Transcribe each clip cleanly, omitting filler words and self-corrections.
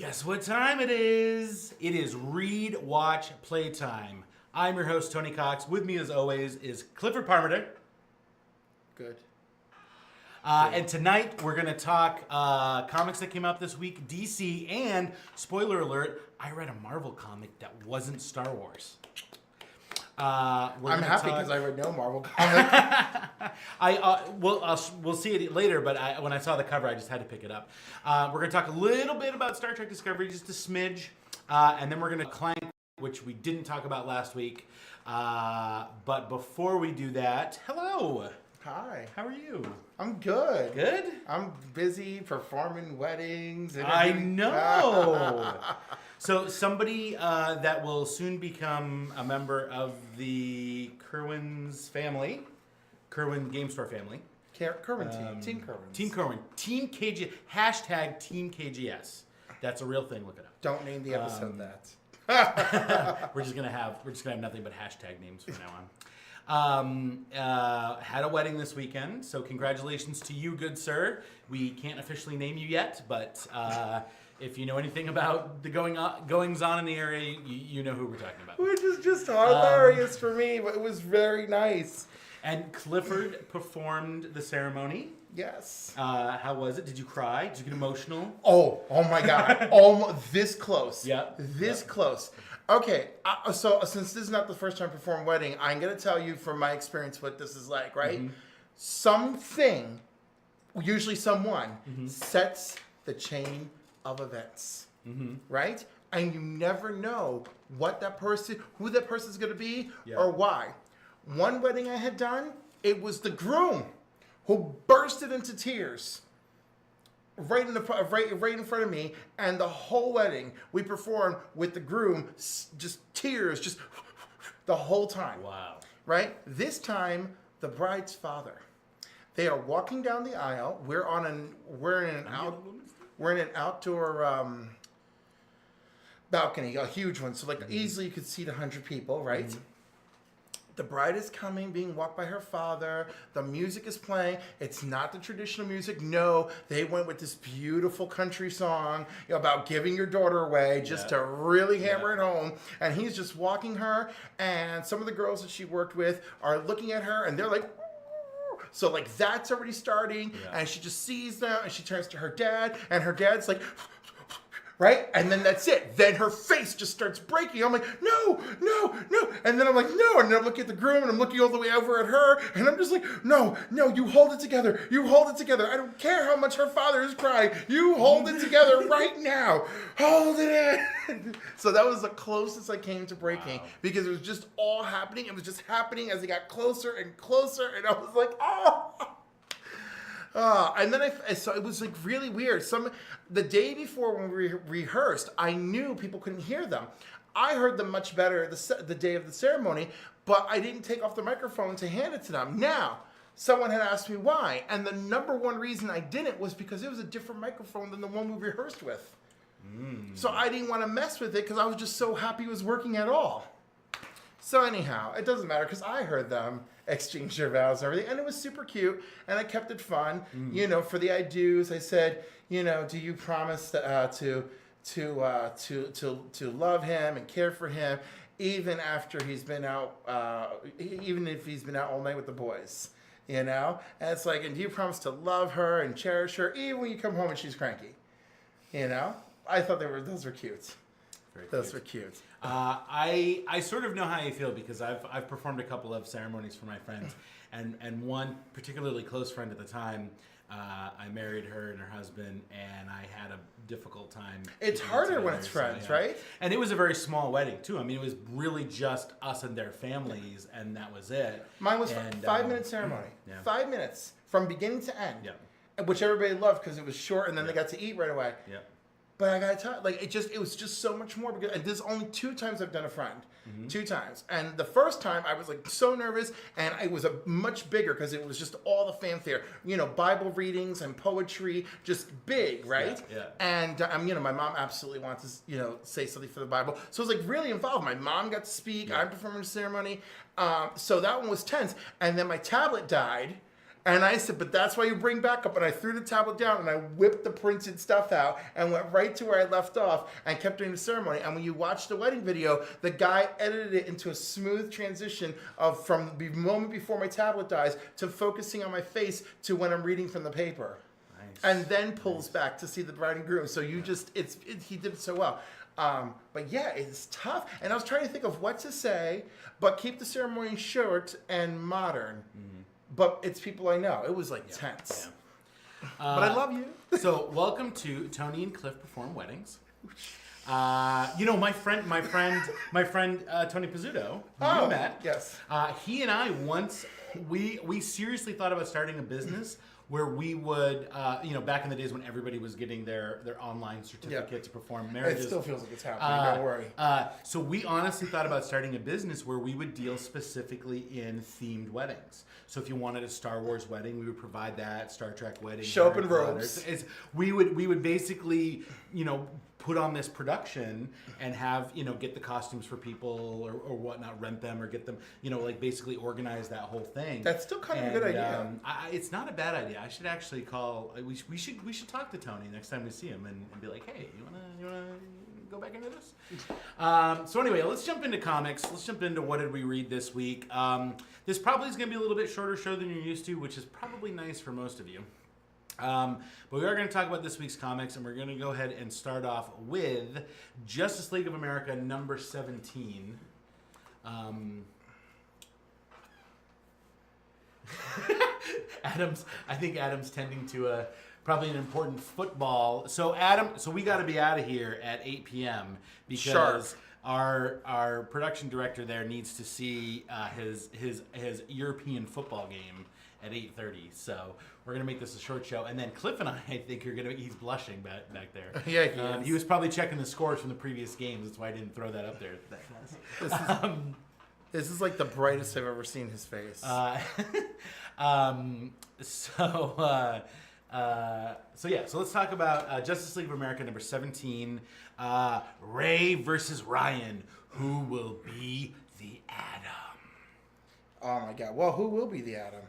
Guess what time it is? It is Read, Watch, Playtime. I'm your host, Tony Cox. With me, as always, is Clifford Parmenter. Good. And tonight, we're going to talk comics that came out this week, DC, and, spoiler alert, I read a Marvel comic that wasn't Star Wars. I'm happy because I read no Marvel comic. We'll see it later, but when I saw the cover, I just had to pick it up. We're going to talk a little bit about Star Trek Discovery, just a smidge, and then we're going to clank, which we didn't talk about last week. But before we do that, hello. Hi. How are you? I'm good. Good? I'm busy performing weddings. And I know. So somebody that will soon become a member of the Kerwin's family, Kerwin Game Store family. Kerwin team. Team Kerwin. Team Kerwin. Team KG. Hashtag Team KGS. That's a real thing. Look it up. Don't name the episode that. We're just gonna have nothing but hashtag names from now on. Had a wedding this weekend, so congratulations to you, good sir. We can't officially name you yet, but if you know anything about the goings on in the area, you know who we're talking about. Which is just hilarious for me, but it was very nice. And Clifford performed the ceremony. Yes. How was it? Did you cry? Did you get emotional? Oh my God. Almost this close. Yeah. This close. Okay, so since this is not the first time I perform a wedding, I'm going to tell you from my experience what this is like, right? Mm-hmm. Something, usually someone, sets the chain of events, right? And you never know who that person's going to be or why. One wedding I had done, it was the groom who bursted into tears right in front of me, and the whole wedding we performed with the groom, just tears, just the whole time. Wow! Right? This time, the bride's father. They are walking down the aisle. We're in an outdoor balcony, a huge one, so easily you could seat 100 people, right? Mm-hmm. The bride is coming, being walked by her father. The music is playing. It's not the traditional music. No, they went with this beautiful country song about giving your daughter away just to really hammer it home. And he's just walking her, and some of the girls that she worked with are looking at her, and they're like, so that's already starting, and she just sees them, and she turns to her dad, and her dad's like, right? And then that's it. Then her face just starts breaking. I'm like, no. And then I'm like, no. And then I'm looking at the groom, and I'm looking all the way over at her, and I'm just like, no, you hold it together. You hold it together. I don't care how much her father is crying. You hold it together right now. Hold it in. So that was the closest I came to breaking, because it was just all happening. It was just happening as it got closer and closer, and I was like, oh. And then so it was really weird. The day before when we rehearsed, I knew people couldn't hear them. I heard them much better the day of the ceremony, but I didn't take off the microphone to hand it to them. Now, someone had asked me why, and the number one reason I didn't was because it was a different microphone than the one we rehearsed with. So I didn't want to mess with it because I was just so happy it was working at all. So anyhow, it doesn't matter because I heard them exchange their vows and everything, and it was super cute, and I kept it fun. For the I do's, I said, do you promise to love him and care for him even after he's been out, even if he's been out all night with the boys, And it's like, and do you promise to love her and cherish her even when you come home and she's cranky? I thought those were cute. Those were cute. I sort of know how you feel because I've performed a couple of ceremonies for my friends, and one particularly close friend at the time, I married her and her husband, and I had a difficult time. It's harder when it's friends, right? And it was a very small wedding too. I mean, it was really just us and their families, and that was it. Mine was 5-minute ceremony. 5 minutes from beginning to end. Yeah. Which everybody loved because it was short, and then they got to eat right away. Yeah. But I gotta tell you, it was just so much more because, and there's only 2 times I've done a friend, 2 times, and the first time I was so nervous, and it was a much bigger because it was just all the fanfare, Bible readings and poetry, just big, right? Yeah. And my mom absolutely wants to, say something for the Bible, so it was really involved. My mom got to speak. I'm performing the ceremony, so that one was tense, and then my tablet died. And I said, but that's why you bring backup. And I threw the tablet down and I whipped the printed stuff out and went right to where I left off and kept doing the ceremony. And when you watch the wedding video, the guy edited it into a smooth transition of from the moment before my tablet dies to focusing on my face to when I'm reading from the paper. Nice. And then pulls back to see the bride and groom. So you just, he did it so well. But yeah, it's tough. And I was trying to think of what to say, but keep the ceremony short and modern. Mm-hmm. But it's people I know. It was like tense. Yeah. But I love you. So welcome to Tony and Cliff Perform Weddings. My friend Tony Pizzuto, who you met. Yes. He and I once we seriously thought about starting a business where we would, back in the days when everybody was getting their online certificate to perform marriages. It still feels like it's happening, don't worry. So we honestly thought about starting a business where we would deal specifically in themed weddings. So if you wanted a Star Wars wedding, we would provide that. Star Trek wedding. Show up in robes. We would basically, put on this production and have, get the costumes for people or whatnot, rent them or get them, basically organize that whole thing. That's still kind of a good idea. It's not a bad idea. I should actually call. We should talk to Tony next time we see him and be like, hey, you wanna go back into this? So anyway, let's jump into comics. Let's jump into what did we read this week. This probably is going to be a little bit shorter show than you're used to, which is probably nice for most of you. But we are going to talk about this week's comics, and we're going to go ahead and start off with Justice League of America number 17. I think Adam's tending to probably an important football. So Adam, we got to be out of here at 8 p.m. because our production director there needs to see his European football game at 8:30. So we're gonna make this a short show, and then Cliff and I think he's blushing back there. Yeah, he was probably checking the scores from the previous games. That's why I didn't throw that up there that fast. This is like the brightest I've ever seen his face. So let's talk about Justice League of America number 17, Ray versus Ryan. Who will be the Atom? Oh my God! Well, who will be the Atom?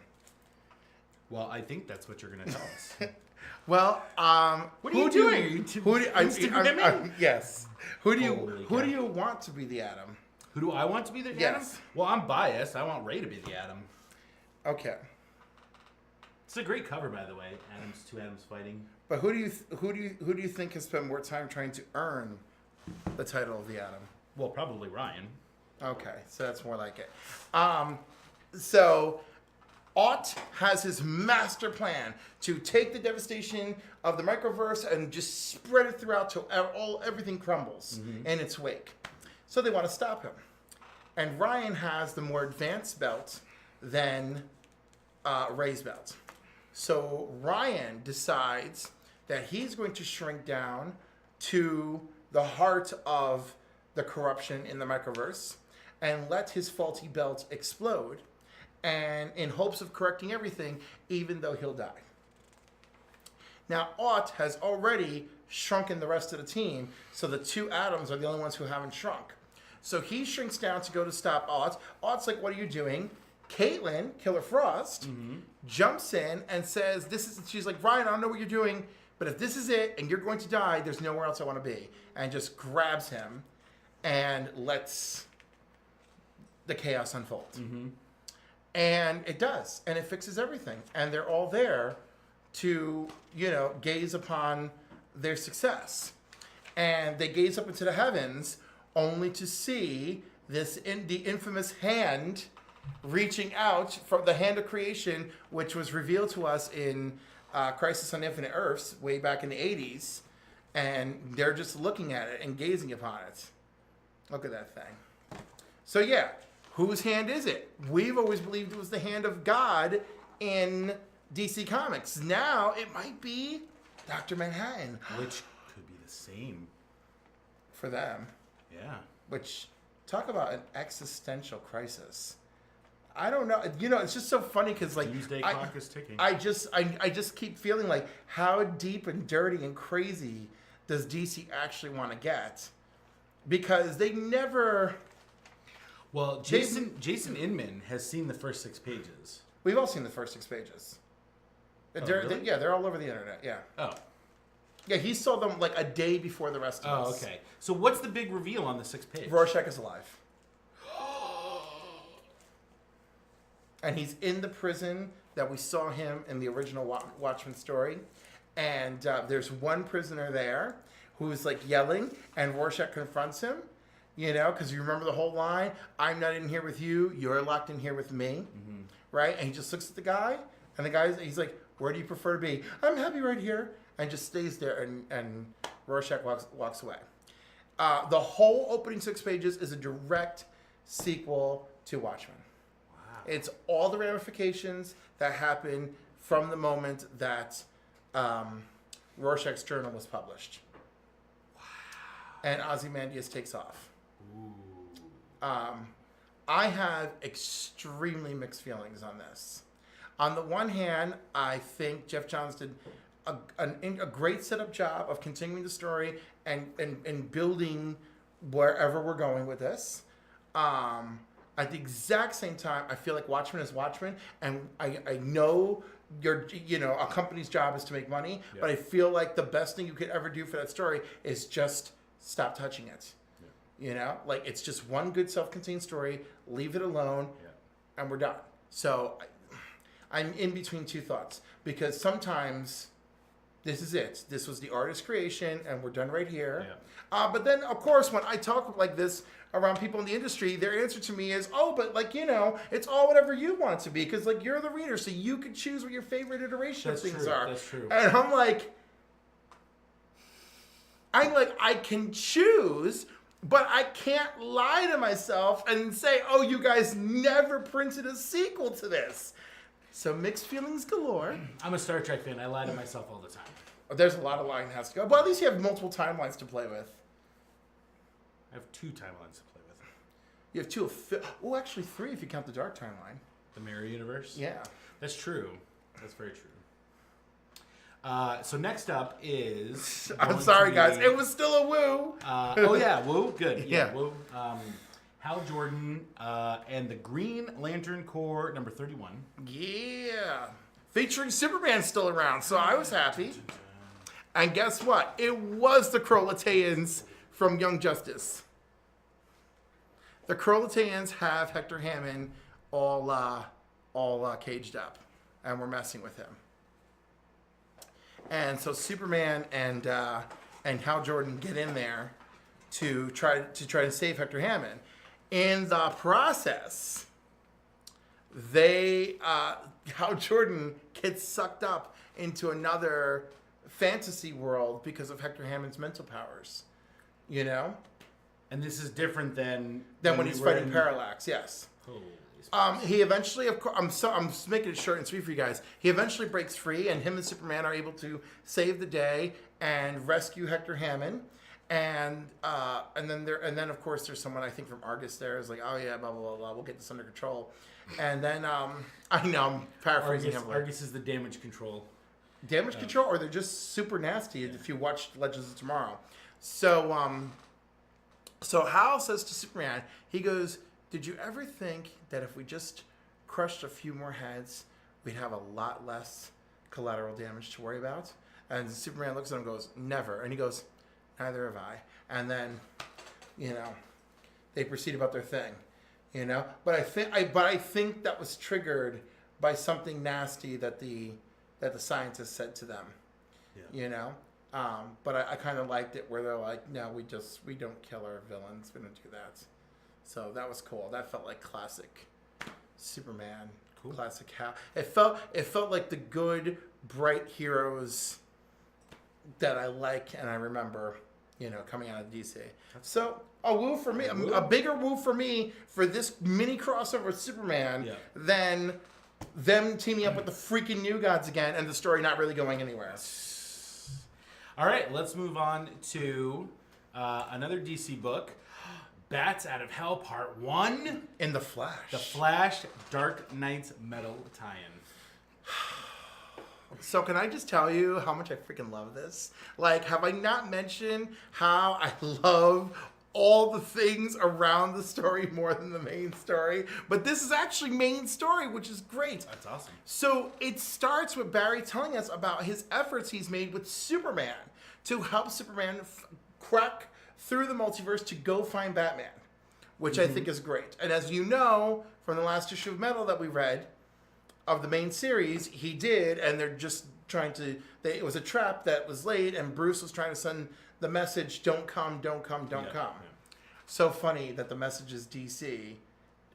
Well, I think that's what you're going to tell us. Well, what are you doing? Yes. Who do you want to be the Atom? Who do I want to be the Atom? Yes. Well, I'm biased. I want Ray to be the Atom. Okay. It's a great cover, by the way. Two Atoms fighting. But who do you think has spent more time trying to earn the title of the Atom? Well, probably Ryan. Okay, so that's more like it. So Ott has his master plan to take the devastation of the microverse and just spread it throughout till everything crumbles in its wake. So they want to stop him. And Ryan has the more advanced belt than Ray's belt. So Ryan decides that he's going to shrink down to the heart of the corruption in the microverse and let his faulty belt explode, and in hopes of correcting everything, even though he'll die. Now, Ott has already shrunken the rest of the team, so the two Atoms are the only ones who haven't shrunk. So he shrinks down to go to stop Ott. Ott's like, what are you doing? Caitlin, Killer Frost, jumps in and says, she's like, Ryan, I don't know what you're doing, but if this is it and you're going to die, there's nowhere else I want to be. And just grabs him and lets the chaos unfold. And it does. And it fixes everything. And they're all there to, gaze upon their success. And they gaze up into the heavens only to see the infamous hand reaching out from the hand of creation, which was revealed to us in Crisis on Infinite Earths way back in the 80s. And they're just looking at it and gazing upon it. Look at that thing. So yeah, whose hand is it? We've always believed it was the hand of God in DC Comics. Now it might be Dr. Manhattan. Which could be the same. For them. Yeah. Which, talk about an existential crisis. I don't know. It's just so funny because Doomsday clock is ticking. I just keep feeling like, how deep and dirty and crazy does DC actually want to get? Because they never. Well, Jason Inman has seen the first 6 pages. We've all seen the first 6 pages. really? They're all over the internet. Yeah. Oh. Yeah, he saw them like a day before the rest of us. Oh, okay. So what's the big reveal on the 6th page? Rorschach is alive. And he's in the prison that we saw him in the original Watchmen story. And there's one prisoner there who's like yelling, and Rorschach confronts him, you know, because you remember the whole line, I'm not in here with you, you're locked in here with me, right? And he just looks at the guy, and he's like, where do you prefer to be? I'm happy right here. And just stays there, and Rorschach walks away. The whole opening 6 pages is a direct sequel to Watchmen. Wow. It's all the ramifications that happen from the moment that Rorschach's journal was published. Wow. And Ozymandias takes off. Ooh. I have extremely mixed feelings on this. On the one hand, I think Jeff Johns did a great setup job of continuing the story and building wherever we're going with this. At the exact same time, I feel like Watchmen is Watchmen, and I know a company's job is to make money, but I feel like the best thing you could ever do for that story is just stop touching it. Yeah. You know, like it's just one good self-contained story, leave it alone, and we're done. So I'm in between two thoughts, because sometimes this is it. This was the artist's creation, and we're done right here. Yeah. But then, of course, when I talk like this around people in the industry, their answer to me is, oh, but like, you know, it's all whatever you want it to be, because like you're the reader, so you could choose what your favorite iteration of things are. That's true. And I'm like, I can choose, but I can't lie to myself and say, oh, you guys never printed a sequel to this. So mixed feelings galore. I'm a Star Trek fan. I lie to myself all the time. There's a lot of lying that has to go. But at least you have multiple timelines to play with. I have 2 timelines to play with. You have 2 of... actually 3 if you count the Dark timeline. The Mirror Universe? Yeah. That's true. That's very true. So next up is... I'm sorry, guys. It was still a woo. Oh, yeah. Woo. Good. Yeah. Woo. Hal Jordan and the Green Lantern Corps, number 31. Yeah. Featuring Superman still around, so I was happy. And guess what? It was the Krolatians from Young Justice. The Krolatians have Hector Hammond all caged up, and we're messing with him. And so Superman and Hal Jordan get in there to try to save Hector Hammond. In the process, Hal Jordan gets sucked up into another fantasy world because of Hector Hammond's mental powers. You know? And this is different than when he's fighting Parallax, yes. Holy he eventually, of course, I'm making it short and sweet for you guys. He eventually breaks free, and him and Superman are able to save the day and rescue Hector Hammond. And then of course there's someone I think from Argus there is like, oh yeah, blah blah blah blah, we'll get this under control. And then I know I'm paraphrasing him. Argus is the damage control. Damage control, or they're just super nasty if you watch Legends of Tomorrow. So so Hal says to Superman, he goes, did you ever think that if we just crushed a few more heads, we'd have a lot less collateral damage to worry about? And Superman looks at him and goes, never. And he goes, neither have I. And then, you know, they proceed about their thing, you know. But I think that was triggered by something nasty that the scientists said to them, you know. But I kind of liked it where they're like, no, we don't kill our villains. We don't do that. So that was cool. That felt like classic Superman, classic Hal. It felt like the good, bright heroes that I like and I remember, you know, coming out of DC. So a woo for me, a bigger woo for me for this mini crossover with Superman than them teaming up with the freaking New Gods again and the story not really going anywhere. All right, let's move on to another DC book, Bats Out of Hell Part 1. In The Flash. The Flash Dark Knight's Metal tie-in. So can I just tell you how much I freaking love this? Like, have I not mentioned how I love all the things around the story more than the main story. But this is actually main story, which is great. That's awesome. So it starts with Barry telling us about his efforts he's made with Superman to help Superman crack through the multiverse to go find Batman, which I think is great. And as you know, from the last issue of Metal that we read, of the main series, he did, and they're just trying to, it was a trap that was laid, and Bruce was trying to send the message, don't come, don't come, don't come. Yeah. So funny that the message is DC,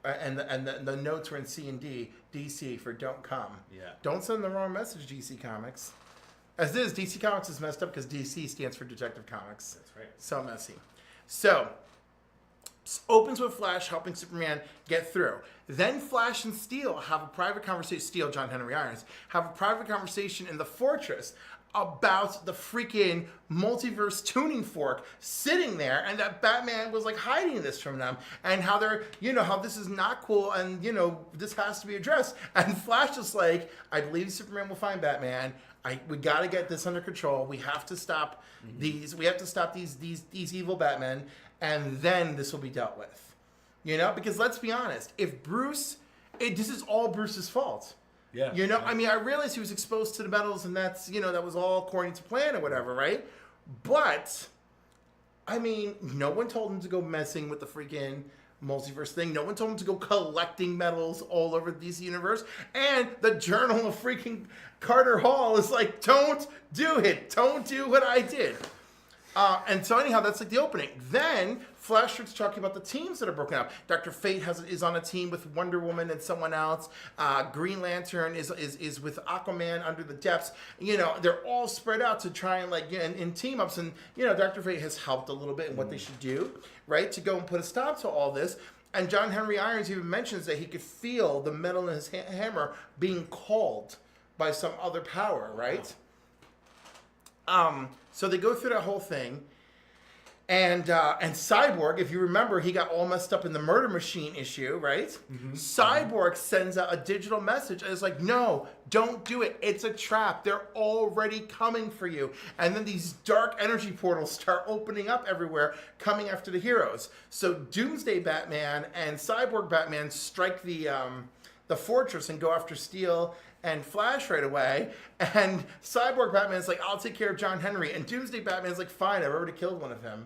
and the notes were in C and D, DC for don't come. Yeah. Don't send the wrong message, DC Comics. As it is, DC Comics is messed up because DC stands for Detective Comics. That's right. So messy. So, opens with Flash helping Superman get through. Then Flash and Steel have a private conversation. Steel, John Henry Irons, have a private conversation in the Fortress about the freaking multiverse tuning fork sitting there, and that Batman was like hiding this from them, and how they're, how this is not cool, and this has to be addressed. And Flash is like, I believe Superman will find Batman. We got to get this under control. We have to stop these. We have to stop these evil Batmen, and then this will be dealt with. Because let's be honest, if Bruce, this is all Bruce's fault. Yeah. I mean, I realize he was exposed to the metals, and that's, that was all according to plan or whatever, right? But, I mean, no one told him to go messing with the freaking multiverse thing. No one told him to go collecting metals all over the DC universe. And the Journal of freaking Carter Hall is like, don't do it. Don't do what I did. And so anyhow, that's like the opening. Then Flash starts talking about the teams that are broken up. Dr. Fate is on a team with Wonder Woman and someone else. Green Lantern is with Aquaman under the depths. They're all spread out to try and in team ups. And Dr. Fate has helped a little bit in what they should do, right, to go and put a stop to all this. And John Henry Irons even mentions that he could feel the metal in his hammer being called by some other power, right? So they go through that whole thing, and Cyborg, if you remember, he got all messed up in the Murder Machine issue, right? Mm-hmm. Cyborg sends out a digital message, and it's like, no, don't do it. It's a trap. They're already coming for you. And then these dark energy portals start opening up everywhere, coming after the heroes. So Doomsday Batman and Cyborg Batman strike the fortress and go after Steel and Flash right away, and Cyborg Batman's like, I'll take care of John Henry, and Doomsday Batman's like, fine, I've already killed one of him.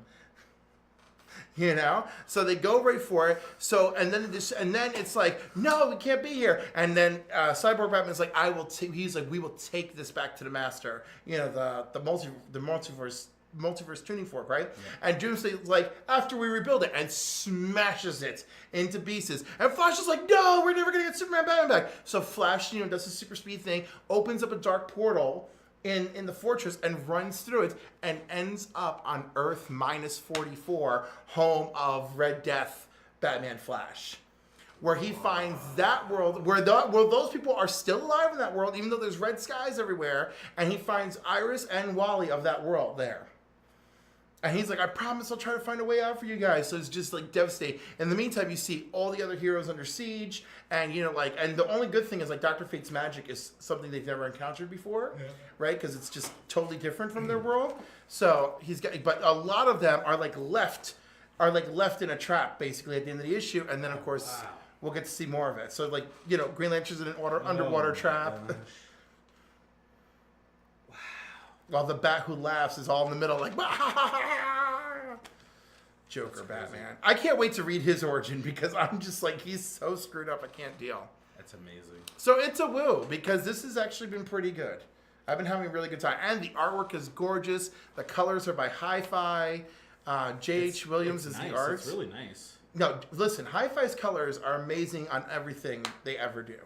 So they go right for it. So and then it's like, no, we can't be here. And then Cyborg Batman's like, he's like, we will take this back to the Master. The multiverse tuning fork, right? Yeah. And Doomsday's like, after we rebuild it, and smashes it into pieces. And Flash is like, no, we're never gonna get Superman Batman back. So Flash, does his super speed thing, opens up a dark portal in the fortress and runs through it, and ends up on Earth -44, home of Red Death Batman Flash, where he finds that world, where those people are still alive in that world, even though there's red skies everywhere, and he finds Iris and Wally of that world there. And he's like, I promise I'll try to find a way out for you guys. So it's just like devastating. In the meantime, you see all the other heroes under siege. And, and the only good thing is, like, Dr. Fate's magic is something they've never encountered before, right? Because it's just totally different from their world. So but a lot of them are left in a trap, basically, at the end of the issue. And then, of course, we'll get to see more of it. So, Green Lantern's in an underwater trap. Gosh. While the bat who laughs is all in the middle, like, Joker Batman. I can't wait to read his origin, because I'm just like, he's so screwed up, I can't deal. That's amazing. So it's a woo, because this has actually been pretty good. I've been having a really good time. And the artwork is gorgeous. The colors are by Hi-Fi. J.H. Williams is nice. The art. It's really nice. No, listen, Hi-Fi's colors are amazing on everything they ever do.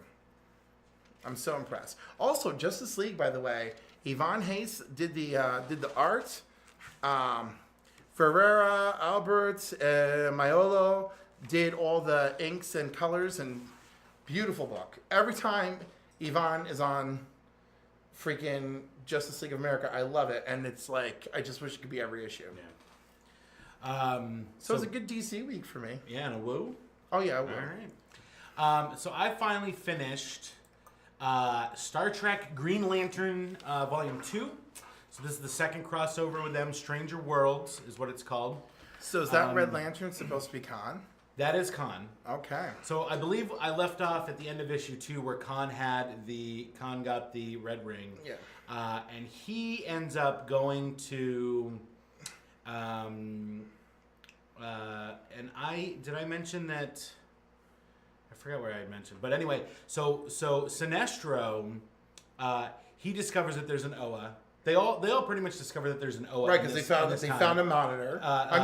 I'm so impressed. Also, Justice League, by the way, Yvonne Hayes did the art. Ferreira, Albert, Maiolo did all the inks and colors, and beautiful book. Every time Yvonne is on freaking Justice League of America, I love it, and it's like, I just wish it could be every issue. Yeah. So it was a good DC week for me. Yeah, and a woo. Oh yeah, a woo. All right. So I finally finished Star Trek Green Lantern Volume 2. So this is the second crossover with them. Stranger Worlds is what it's called. So is that Red Lantern supposed to be Khan? That is Khan. Okay. So I believe I left off at the end of issue 2 where Khan got the red ring. Yeah. And he ends up going to, and did I mention that? I forgot where I had mentioned, but anyway, so Sinestro, he discovers that there's an Oa. They all pretty much discover that there's an Oa. Right, because they found a monitor. A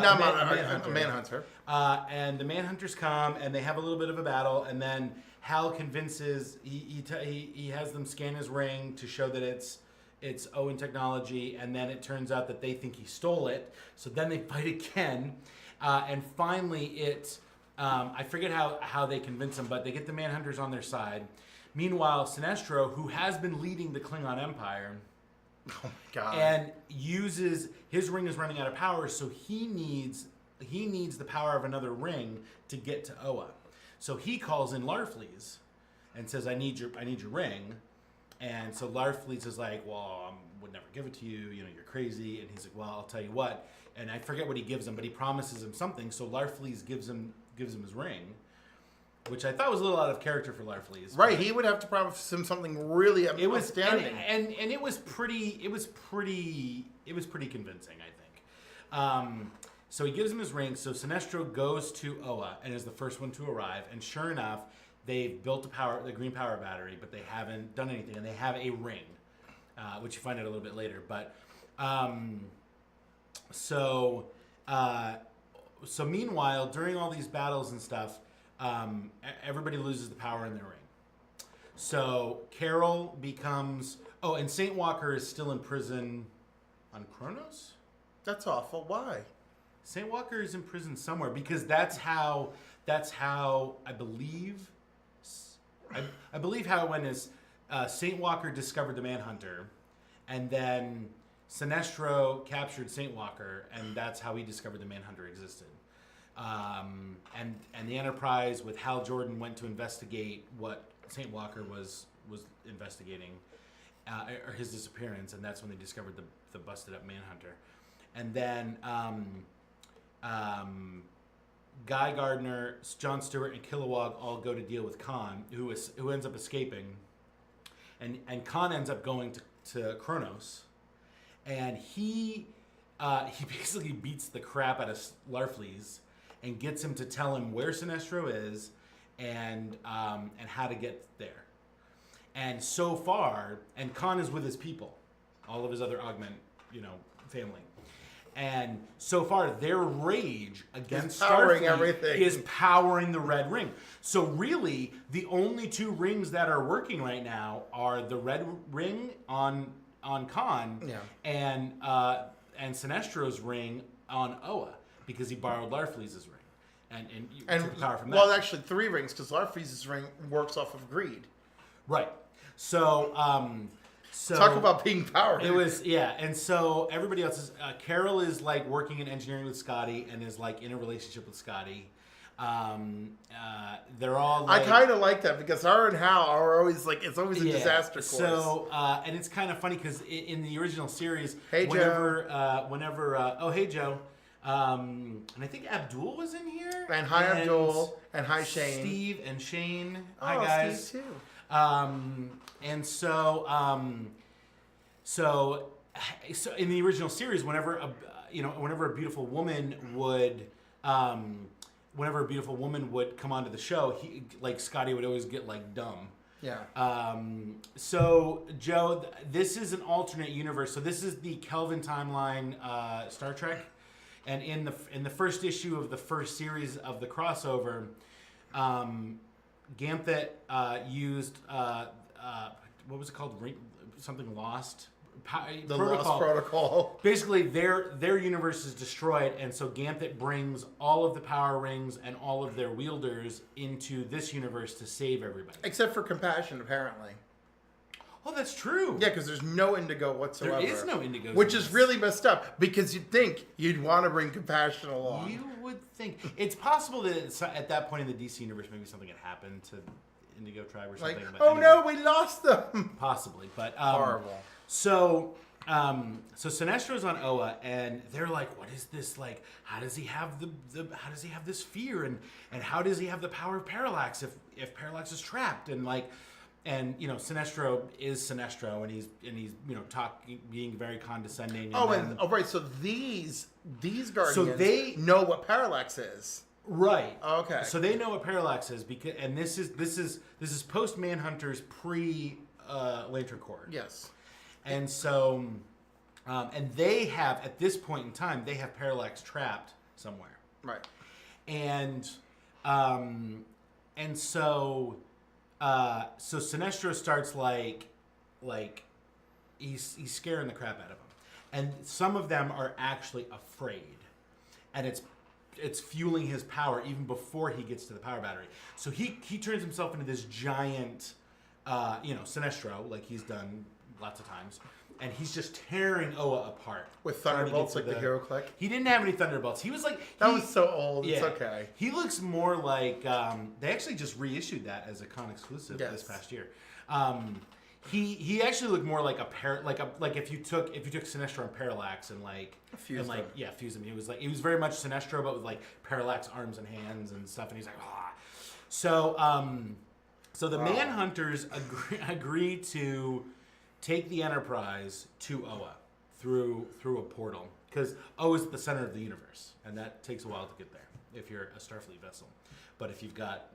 manhunter. And the manhunters come and they have a little bit of a battle, and then Hal convinces he has them scan his ring to show that it's Owen technology, and then it turns out that they think he stole it. So then they fight again, and finally I forget how they convince him, but they get the manhunters on their side. Meanwhile, Sinestro, who has been leading the Klingon Empire. Oh my God. And uses his ring is running out of power, so he needs the power of another ring to get to Oa. So he calls in Larfleeze and says, I need your ring. And so Larfleeze is like, well, I would never give it to you, you're crazy. And he's like, well, I'll tell you what. And I forget what he gives him, but he promises him something. So Larfleeze gives him his ring, which I thought was a little out of character for Larfleeze. Right, he would have to promise him something really outstanding. And it was pretty convincing, I think. So he gives him his ring. So Sinestro goes to Oa and is the first one to arrive. And sure enough, they've built the green power battery, but they haven't done anything. And they have a ring, which you find out a little bit later. But so meanwhile, during all these battles and stuff, everybody loses the power in their ring. So Carol becomes... Oh, and Saint Walker is still in prison on Kronos? That's awful. Why? Saint Walker is in prison somewhere because that's how I believe... I believe how it went is Saint Walker discovered the Manhunter, and then Sinestro captured Saint Walker, and that's how he discovered the Manhunter existed. And the Enterprise with Hal Jordan went to investigate what Saint Walker was investigating, or his disappearance, and that's when they discovered the busted up Manhunter. And then Guy Gardner, Jon Stewart, and Kilowog all go to deal with Khan, who ends up escaping, and Khan ends up going to Kronos, and he basically beats the crap out of Larfleeze and gets him to tell him where Sinestro is and how to get there. And so far, and Khan is with his people, all of his other Augment, family. And so far, their rage against Starfleet is powering the red ring. So really, the only two rings that are working right now are the red ring on Khan and Sinestro's ring on Oa, because he borrowed Larfleeze's ring and took the power from that. Well, actually, 3 rings, because Larfleeze's ring works off of greed. Right. So talk about being powered. It was, and so everybody else is, Carol is like working in engineering with Scotty and is like in a relationship with Scotty. They're all like, I kind of like that because her and Hal are always like, it's always a disaster course. So, and it's kind of funny because in the original series, hey Joe, oh hey Joe, and I think Abdul was in here, and hi Abdul, and hi Shane, Steve and Shane, hi guys, Steve too. And so in the original series, whenever a beautiful woman would come onto the show, Scotty would always get like dumb. Yeah. So Joe, this is an alternate universe. So this is the Kelvin timeline, Star Trek, and in the first issue of the first series of the crossover, Ganthet used what was it called? Something Lost. The Lost Protocol. Basically, their universe is destroyed, and so Ganthet brings all of the power rings and all of their wielders into this universe to save everybody. Except for Compassion, apparently. Oh, that's true. Yeah, because there's no Indigo whatsoever. There is no Indigo. Which is really messed up, because you'd think you'd want to bring Compassion along. You would think. It's possible that at that point in the DC universe, maybe something had happened to Indigo Tribe or something. Like, no, we lost them. Possibly, but... horrible. So So Sinestro's on Oa, and they're like, "What is this like? How does he have how does he have this fear, and how does he have the power of Parallax if Parallax is trapped?" And like, and Sinestro is Sinestro, and he's talking, being very condescending. Right. So these Guardians, so they know what Parallax is. Right. Okay. So they know what Parallax is because, and this is post Manhunter's pre Lantern Corps. Yes. And so, and they have, at this point in time, they have Parallax trapped somewhere. Right. And so Sinestro starts like he's scaring the crap out of them. And some of them are actually afraid. And it's fueling his power even before he gets to the power battery. So he turns himself into this giant, Sinestro, like he's done lots of times, and he's just tearing Oa apart with thunderbolts, like the Hero Click. He didn't have any thunderbolts. He was like that was so old. Yeah, it's okay. He looks more like they actually just reissued that as a con exclusive this past year. He actually looked more like like if you took Sinestro and Parallax and fuse him. He was very much Sinestro, but with like Parallax arms and hands and stuff, and he's like ah. So the Manhunters agree to take the Enterprise to Oa through a portal, because Oa is at the center of the universe, and that takes a while to get there if you're a Starfleet vessel. But if you've got,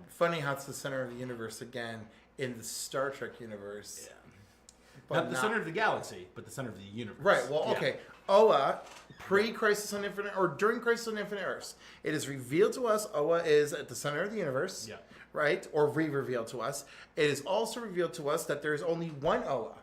funny how it's the center of the universe again in the Star Trek universe. Yeah. Not the center of the galaxy, but the center of the universe. Right. Well, okay. Oa, pre-Crisis on Infinite, or during Crisis on Infinite Earths, it is revealed to us Oa is at the center of the universe. Yeah. Right? Or re-revealed to us. It is also revealed to us that there is only one Oa.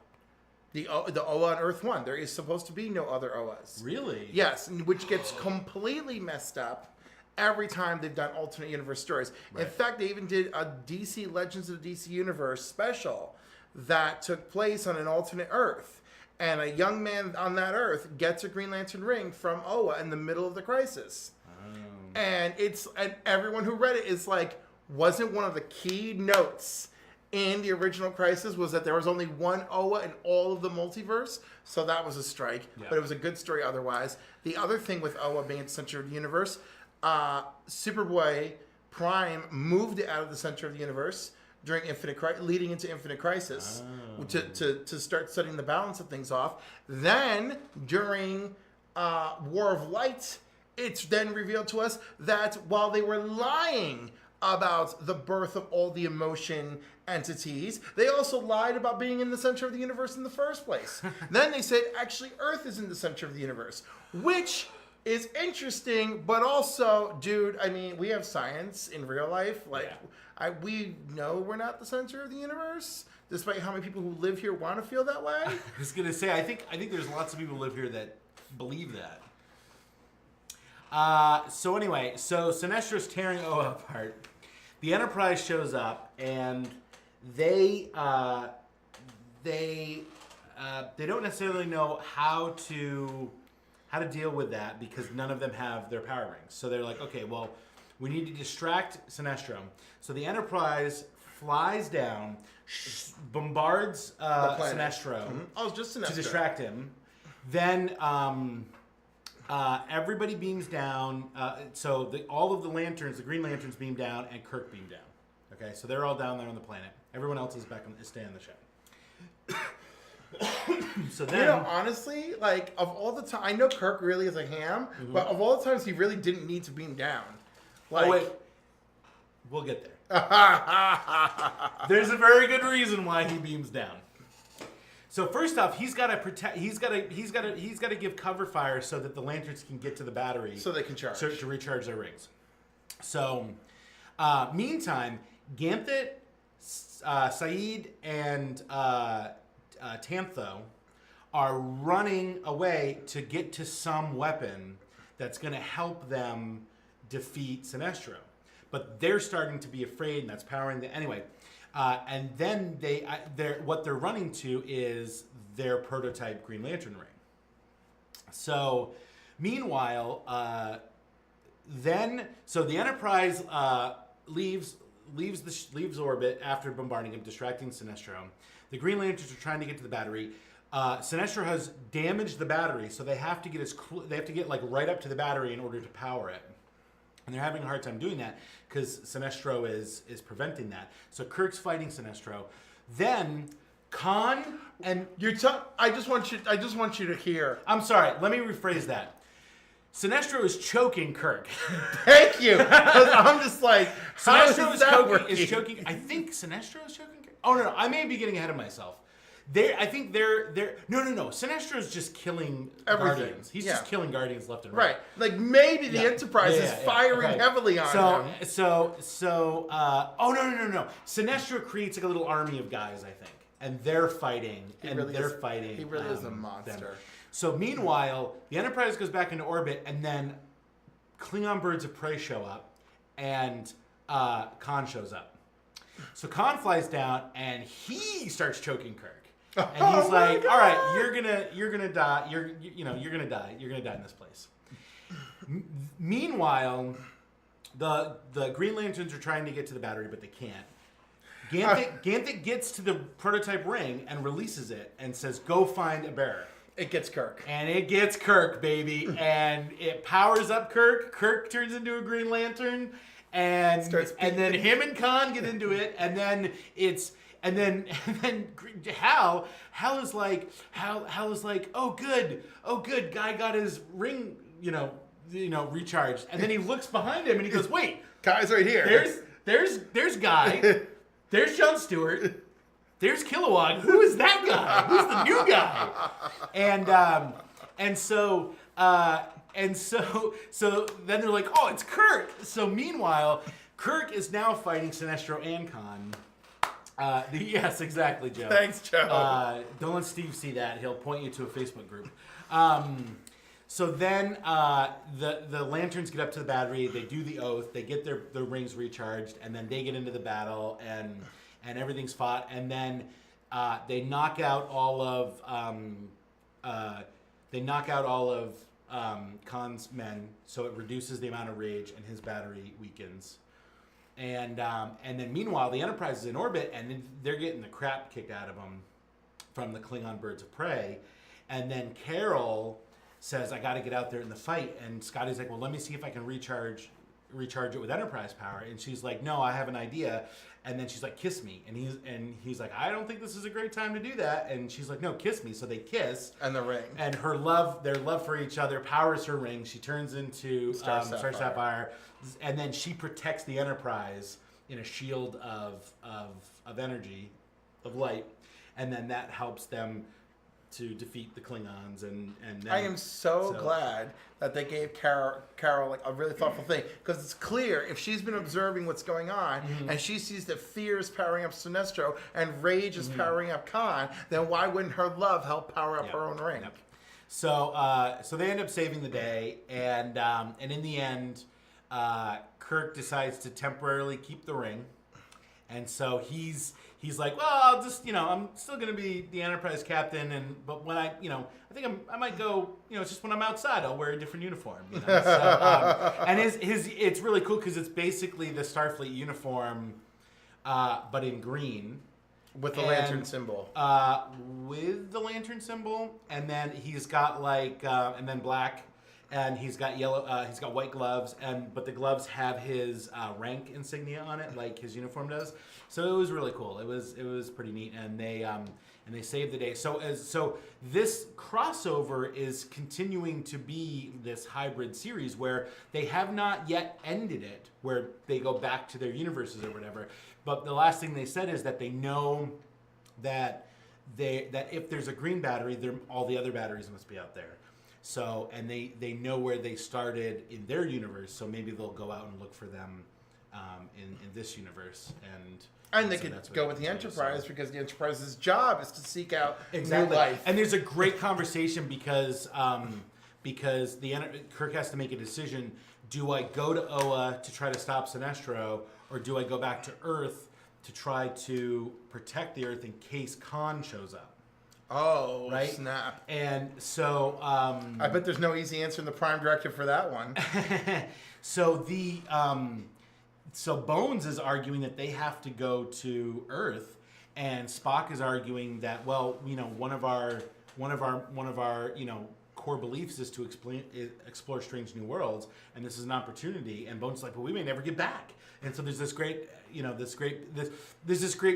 The Oa on Earth 1. There is supposed to be no other Oas. Really? Yes, which gets completely messed up every time they've done alternate universe stories. Right. In fact, they even did a DC Legends of the DC Universe special that took place on an alternate Earth. And a young man on that Earth gets a Green Lantern ring from Oa in the middle of the crisis. Oh. And everyone who read it is like, wasn't one of the key notes in the original Crisis was that there was only one Oa in all of the multiverse? So that was a strike, but it was a good story otherwise. The other thing with Oa being at the center of the universe, Superboy Prime moved it out of the center of the universe during leading into Infinite Crisis to start setting the balance of things off. Then during War of Light, it's then revealed to us that while they were lying about the birth of all the emotion entities, they also lied about being in the center of the universe in the first place. Then they said, actually, Earth is in the center of the universe, which is interesting, but also, dude, I mean, we have science in real life. We know we're not the center of the universe, despite how many people who live here want to feel that way. I was going to say, I think there's lots of people who live here that believe that. So anyway, Sinestro's tearing Oa apart. The Enterprise shows up, and they don't necessarily know how to deal with that because none of them have their power rings. So they're like, okay, well, we need to distract Sinestro. So the Enterprise flies down, bombards Sinestro. Mm-hmm. Oh, just Sinestro. To distract him. Then everybody beams down. So all of the lanterns, the Green Lanterns, beam down, and Kirk beam down. Okay, so they're all down there on the planet. Everyone else is staying on the ship. So then, honestly, like of all the time, I know Kirk really is a ham, but of all the times he really didn't need to beam down. Wait, we'll get there. There's a very good reason why he beams down. So first off, he's got to protect. He's got to give cover fire so that the lanterns can get to the battery, so they can charge to recharge their rings. So, meantime, Ganthet, Saeed, and Tantho are running away to get to some weapon that's going to help them defeat Sinestro. But they're starting to be afraid, and that's powering the anyway. And then what they're running to is their prototype Green Lantern ring. So, meanwhile, the Enterprise leaves orbit after bombarding him, distracting Sinestro. The Green Lanterns are trying to get to the battery. Sinestro has damaged the battery, so they have to get like right up to the battery in order to power it. And they're having a hard time doing that because Sinestro is preventing that. So Kirk's fighting Sinestro. Then Khan and I just want you to hear. I'm sorry. Let me rephrase that. Sinestro is choking Kirk. Thank you. 'Cause I'm just like, how Sinestro is is choking. I think Sinestro is choking Kirk. Oh no, I may be getting ahead of myself. I think they're no. Sinestro's just killing Everything. Guardians. He's Yeah. just killing Guardians left and right. Right. Like maybe the Yeah. Enterprise is firing Okay. heavily on him. Oh no. Sinestro creates like a little army of guys, I think, and they're fighting. He really is a them. monster. So meanwhile, the Enterprise goes back into orbit, and then Klingon birds of prey show up, and Khan shows up. So Khan flies down, and he starts choking Kirk. And he's like, "All right, you're gonna die. You're gonna die. You're gonna die in this place." Meanwhile, the Green Lanterns are trying to get to the battery, but they can't. Ganthic gets to the prototype ring and releases it and says, "Go find a bearer." It gets Kirk. And it gets Kirk, baby, and it powers up Kirk. Kirk turns into a Green Lantern, and then him and Khan get into it, and then Hal is like, oh good, guy got his ring, recharged, and then he looks behind him and he goes, wait, Guy's right here. there's Guy, there's Jon Stewart, there's Kilowog. Who is that guy? Who's the new guy? So then they're like, oh, it's Kirk. So meanwhile, Kirk is now fighting Sinestro and Khan. Yes, exactly, Joe. Thanks, Joe. Don't let Steve see that. He'll point you to a Facebook group. So then the Lanterns get up to the battery. They do the oath. They get their rings recharged, and then they get into the battle, and everything's fought. And then they knock out all of Khan's men, so it reduces the amount of rage, and his battery weakens. And then meanwhile, the Enterprise is in orbit, and they're getting the crap kicked out of them from the Klingon birds of prey. And then Carol says, I got to get out there in the fight. And Scotty's like, well, let me see if I can recharge it with Enterprise power. And she's like, no, I have an idea. And then she's like, kiss me. And he's like, I don't think this is a great time to do that. And she's like, no, kiss me. So they kiss. And the ring. And their love for each other powers her ring. She turns into Star Sapphire. And then she protects the Enterprise in a shield of energy, of light. And then that helps them to defeat the Klingons. And then, I am so glad that they gave Carol like a really thoughtful thing, because it's clear if she's been observing what's going on and she sees that fear is powering up Sinestro and rage is powering up Khan, then why wouldn't her love help power up her own ring? Yep. So they end up saving the day, and in the end, Kirk decides to temporarily keep the ring, and so he's like, well, I'll just, I'm still going to be the Enterprise captain, but when I think I might go, it's just when I'm outside, I'll wear a different uniform. So, and it's really cool because it's basically the Starfleet uniform, but in green. With the lantern symbol. With the lantern symbol, and then he's got and then black, and he's got yellow. He's got white gloves, but the gloves have his rank insignia on it, like his uniform does. So it was really cool. It was pretty neat, and they saved the day. So this crossover is continuing to be this hybrid series where they have not yet ended it, where they go back to their universes or whatever. But the last thing they said is that they know that if there's a green battery, all the other batteries must be out there. So, and they know where they started in their universe, so maybe they'll go out and look for them in this universe. And they could go with the Enterprise, because the Enterprise's job is to seek out new life. And there's a great conversation because Kirk has to make a decision. Do I go to Oa to try to stop Sinestro, or do I go back to Earth to try to protect the Earth in case Khan shows up? Oh, right? Snap. And so... I bet there's no easy answer in the Prime Directive for that one. So Bones is arguing that they have to go to Earth, and Spock is arguing that, well, one of our one of our core beliefs is to explore strange new worlds, and this is an opportunity. And Bones is like, but we may never get back. And so there's this great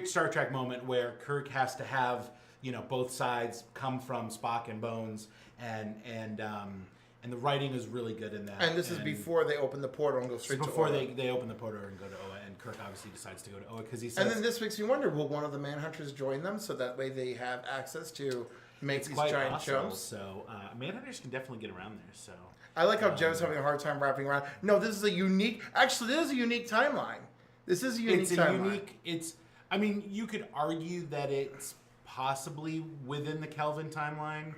Star Trek moment where Kirk has to have both sides come from Spock and Bones, and the writing is really good in that. And this is before they open the portal and go straight to before Oa. they open the portal and go to Oa, and Kirk obviously decides to go to Oa because he says. And then this makes me wonder: will one of the Manhunters join them so that way they have access to make these giant jumps? So Manhunters can definitely get around there. So I like how Joe's having a hard time wrapping around. No, this is a unique. Actually, this is a unique timeline. This is a unique timeline. I mean, you could argue that it's possibly within the Kelvin timeline.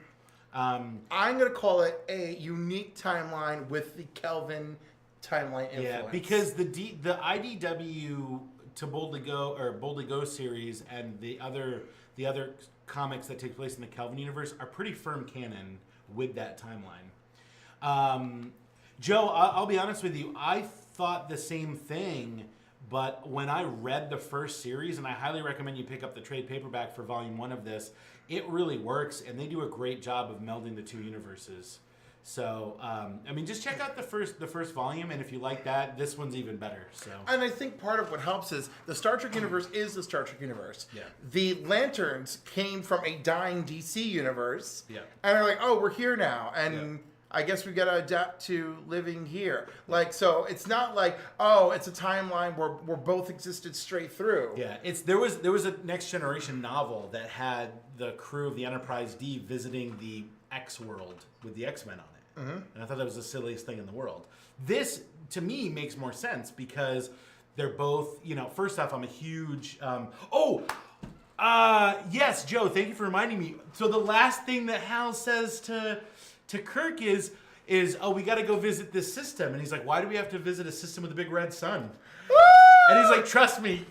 I'm going to call it a unique timeline with the Kelvin timeline influence. Yeah, because the IDW to Boldly Go series and the other comics that take place in the Kelvin universe are pretty firm canon with that timeline. Joe, I'll be honest with you. I thought the same thing, but when I read the first series, and I highly recommend you pick up the trade paperback for volume 1 of this, it really works, and they do a great job of melding the two universes. So, just check out the first volume, and if you like that, this one's even better. So, and I think part of what helps is the Star Trek universe is the Star Trek universe. Yeah. The Lanterns came from a dying DC universe. Yeah. And they're like, oh, we're here now, and Yeah. I guess we got to adapt to living here. Like, so it's not like, oh, it's a timeline where both existed straight through. Yeah, there was a Next Generation novel that had the crew of the Enterprise D visiting the X world with the X-Men on it. Mm-hmm. And I thought that was the silliest thing in the world. This, to me, makes more sense because they're both, first off, I'm a huge... yes, Joe, thank you for reminding me. So the last thing that Hal says to Kirk is we got to go visit this system. And he's like, why do we have to visit a system with a big red sun? And he's like, trust me,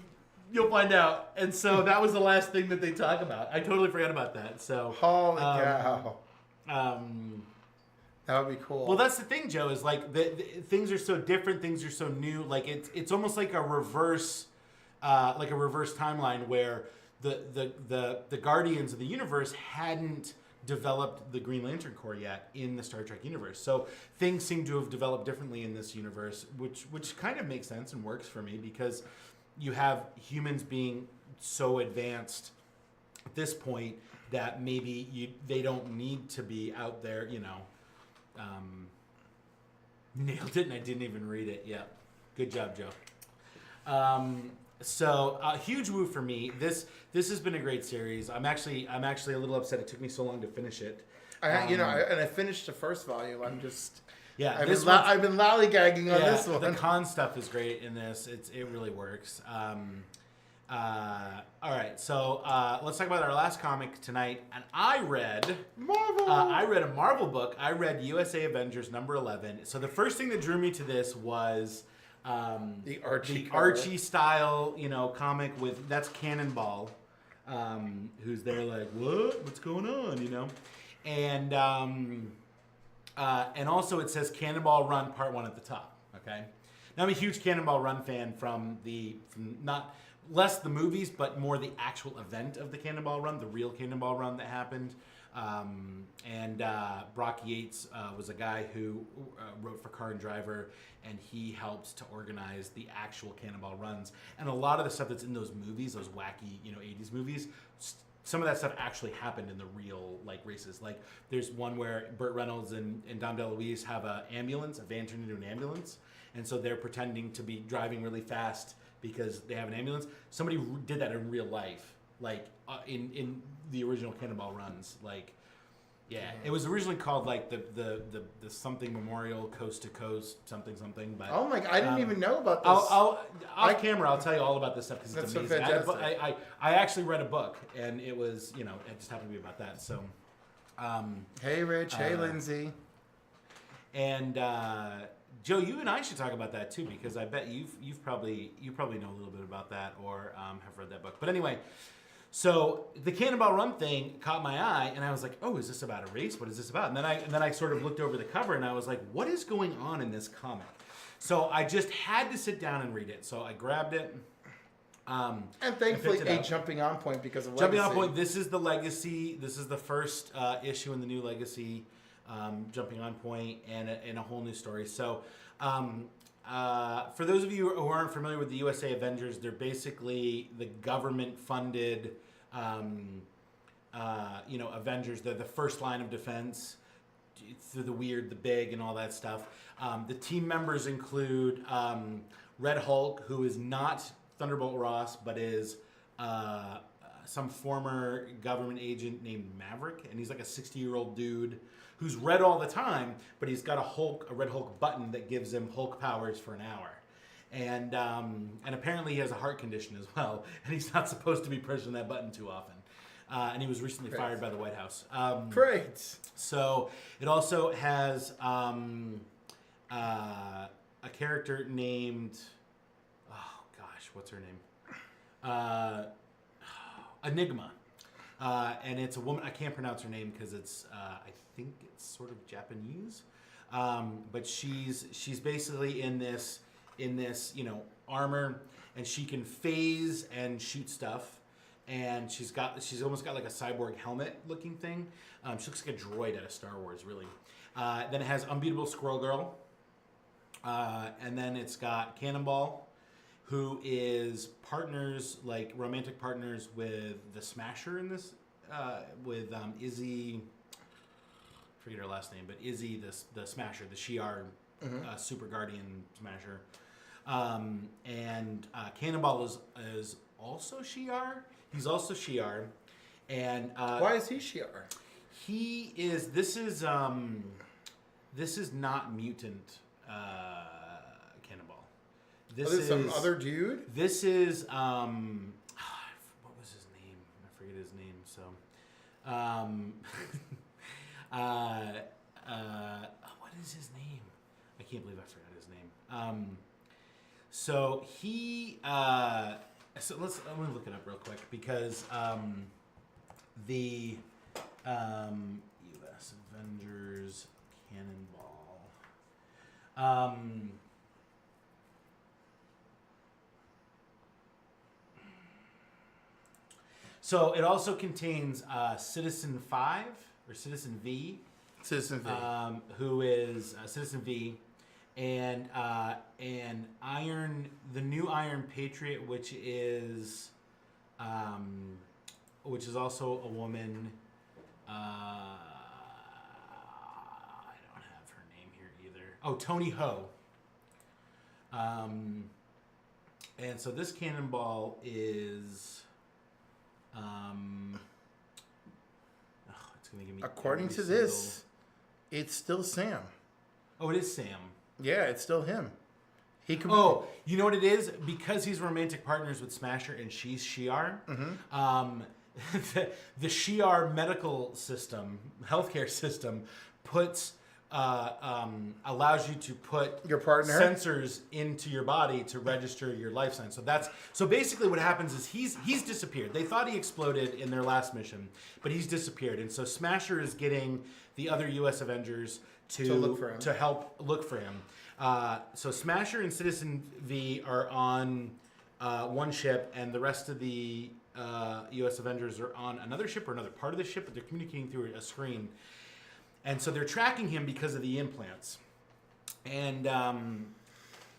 you'll find out. And so that was the last thing that they talk about. I totally forgot about that. So holy cow. That would be cool. Well, that's the thing, Joe, is like the things are so different, things are so new. Like it's almost like a reverse timeline where the Guardians of the Universe hadn't developed the Green Lantern Corps yet in the Star Trek universe. So things seem to have developed differently in this universe, which kind of makes sense and works for me because you have humans being so advanced at this point that maybe they don't need to be out there, nailed it and I didn't even read it. Yeah. Good job, Joe. So huge woo for me. This has been a great series. I'm actually a little upset it took me so long to finish it. I finished the first volume. I'm just I've been lollygagging on this one. The con stuff is great in this. It really works. All right, so let's talk about our last comic tonight. And I read Marvel. I read a Marvel book. I read USA Avengers number 11. So the first thing that drew me to this was the Archie style, comic that's Cannonball, who's there like, what's going on, and also it says Cannonball Run Part 1 at the top. Okay, now I'm a huge Cannonball Run fan from not less the movies, but more the actual event of the Cannonball Run, the real Cannonball Run that happened. Brock Yates was a guy who wrote for Car and Driver, and he helped to organize the actual Cannonball runs. And a lot of the stuff that's in those movies, those wacky, 80s movies, some of that stuff actually happened in the real races. Like there's one where Burt Reynolds and Dom DeLuise have a van turned into an ambulance, and so they're pretending to be driving really fast because they have an ambulance. Somebody did that in real life, in the original Cannonball runs. It was originally called the something Memorial Coast to Coast something. But oh my God, I didn't even know about this. Off camera, I'll tell you all about this stuff because it's amazing. So fantastic. I actually read a book, and it was it just happened to be about that. So, hey Rich, hey Lindsay, and Joe, you and I should talk about that too because I bet you probably know a little bit about that or have read that book. But anyway. So the Cannonball Run thing caught my eye, and I was like, "Oh, is this about a race? What is this about?" And then I sort of looked over the cover, and I was like, "What is going on in this comic?" So I just had to sit down and read it. So I grabbed it, And thankfully, picked it a up. jumping on point because of Jumping Legacy. on point, this is the Legacy. This is the first issue in the new Legacy, jumping on point, and a whole new story. So, for those of you who aren't familiar with the USA Avengers, they're basically the government-funded, Avengers. They're the first line of defense through the weird, the big, and all that stuff. The team members include Red Hulk, who is not Thunderbolt Ross, but is some former government agent named Maverick, and he's like a 60-year-old dude who's red all the time, but he's got a Red Hulk button that gives him Hulk powers for an hour. And apparently he has a heart condition as well, and he's not supposed to be pressing that button too often. And he was recently fired by the White House. Great. So it also has a character named, oh gosh, what's her name? Enigma. And it's a woman. I can't pronounce her name because it's I think it's sort of Japanese. But she's basically in this armor, and she can phase and shoot stuff. And she's almost got like a cyborg helmet looking thing. She looks like a droid out of Star Wars, really. Then it has Unbeatable Squirrel Girl. And then it's got Cannonball, who is romantic partners with the Smasher in this, with Izzy, I forget her last name, but Izzy, the Smasher, the Shi'ar Super Guardian Smasher. And Cannonball is also Shi'ar. He's also Shi'ar. And why is he Shi'ar? This is not mutant Cannonball. This is some other dude? This is what was his name? I forget his name. So what is his name? I can't believe I forgot his name. So he so I'm gonna look it up real quick because the U.S. Avengers Cannonball. So it also contains Citizen 5 or Citizen V. Citizen V. Who is Citizen V, and the new Iron Patriot, which is also a woman. I don't have her name here either. Oh, Tony Ho. And so this Cannonball is. It's gonna give me. According to this, it's still Sam. Oh, it is Sam. Yeah, it's still him. He could. Oh, you know what it is? Because he's romantic partners with Smasher and she's Shi'ar. The Shi'ar medical system, healthcare system, allows you to put your partner sensors into your body to register your life signs. So basically what happens is he's disappeared. They thought he exploded in their last mission, but he's disappeared. And so Smasher is getting the other U.S. Avengers to help look for him. So Smasher and Citizen V are on one ship, and the rest of the U.S. Avengers are on another ship or another part of the ship, but they're communicating through a screen. And so they're tracking him because of the implants. And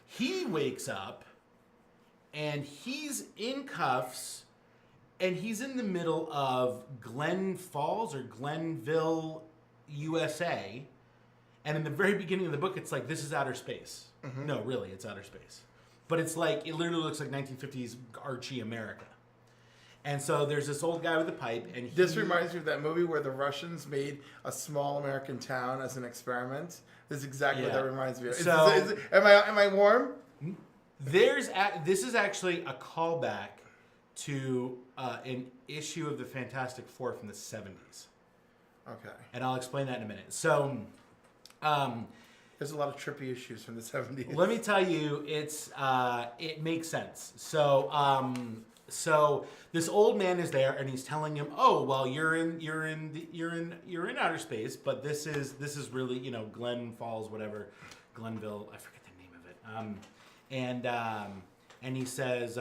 he wakes up, and he's in cuffs, and he's in the middle of Glen Falls or Glenville, USA. And in the very beginning of the book, it's like, this is outer space. Mm-hmm. No, really, it's outer space. But it's like, it literally looks like 1950s Archie America. And so there's this old guy with a pipe, and this reminds me of that movie where the Russians made a small American town as an experiment. This is exactly what that reminds me of. So, am I warm? This is actually a callback to an issue of the Fantastic Four from the 70s. Okay. And I'll explain that in a minute. So, there's a lot of trippy issues from the 70s. Let me tell you, it makes sense. So this old man is there, and he's telling him, "Oh, well, you're in outer space, but this is really, Glen Falls, whatever, Glenville. I forget the name of it. and he says,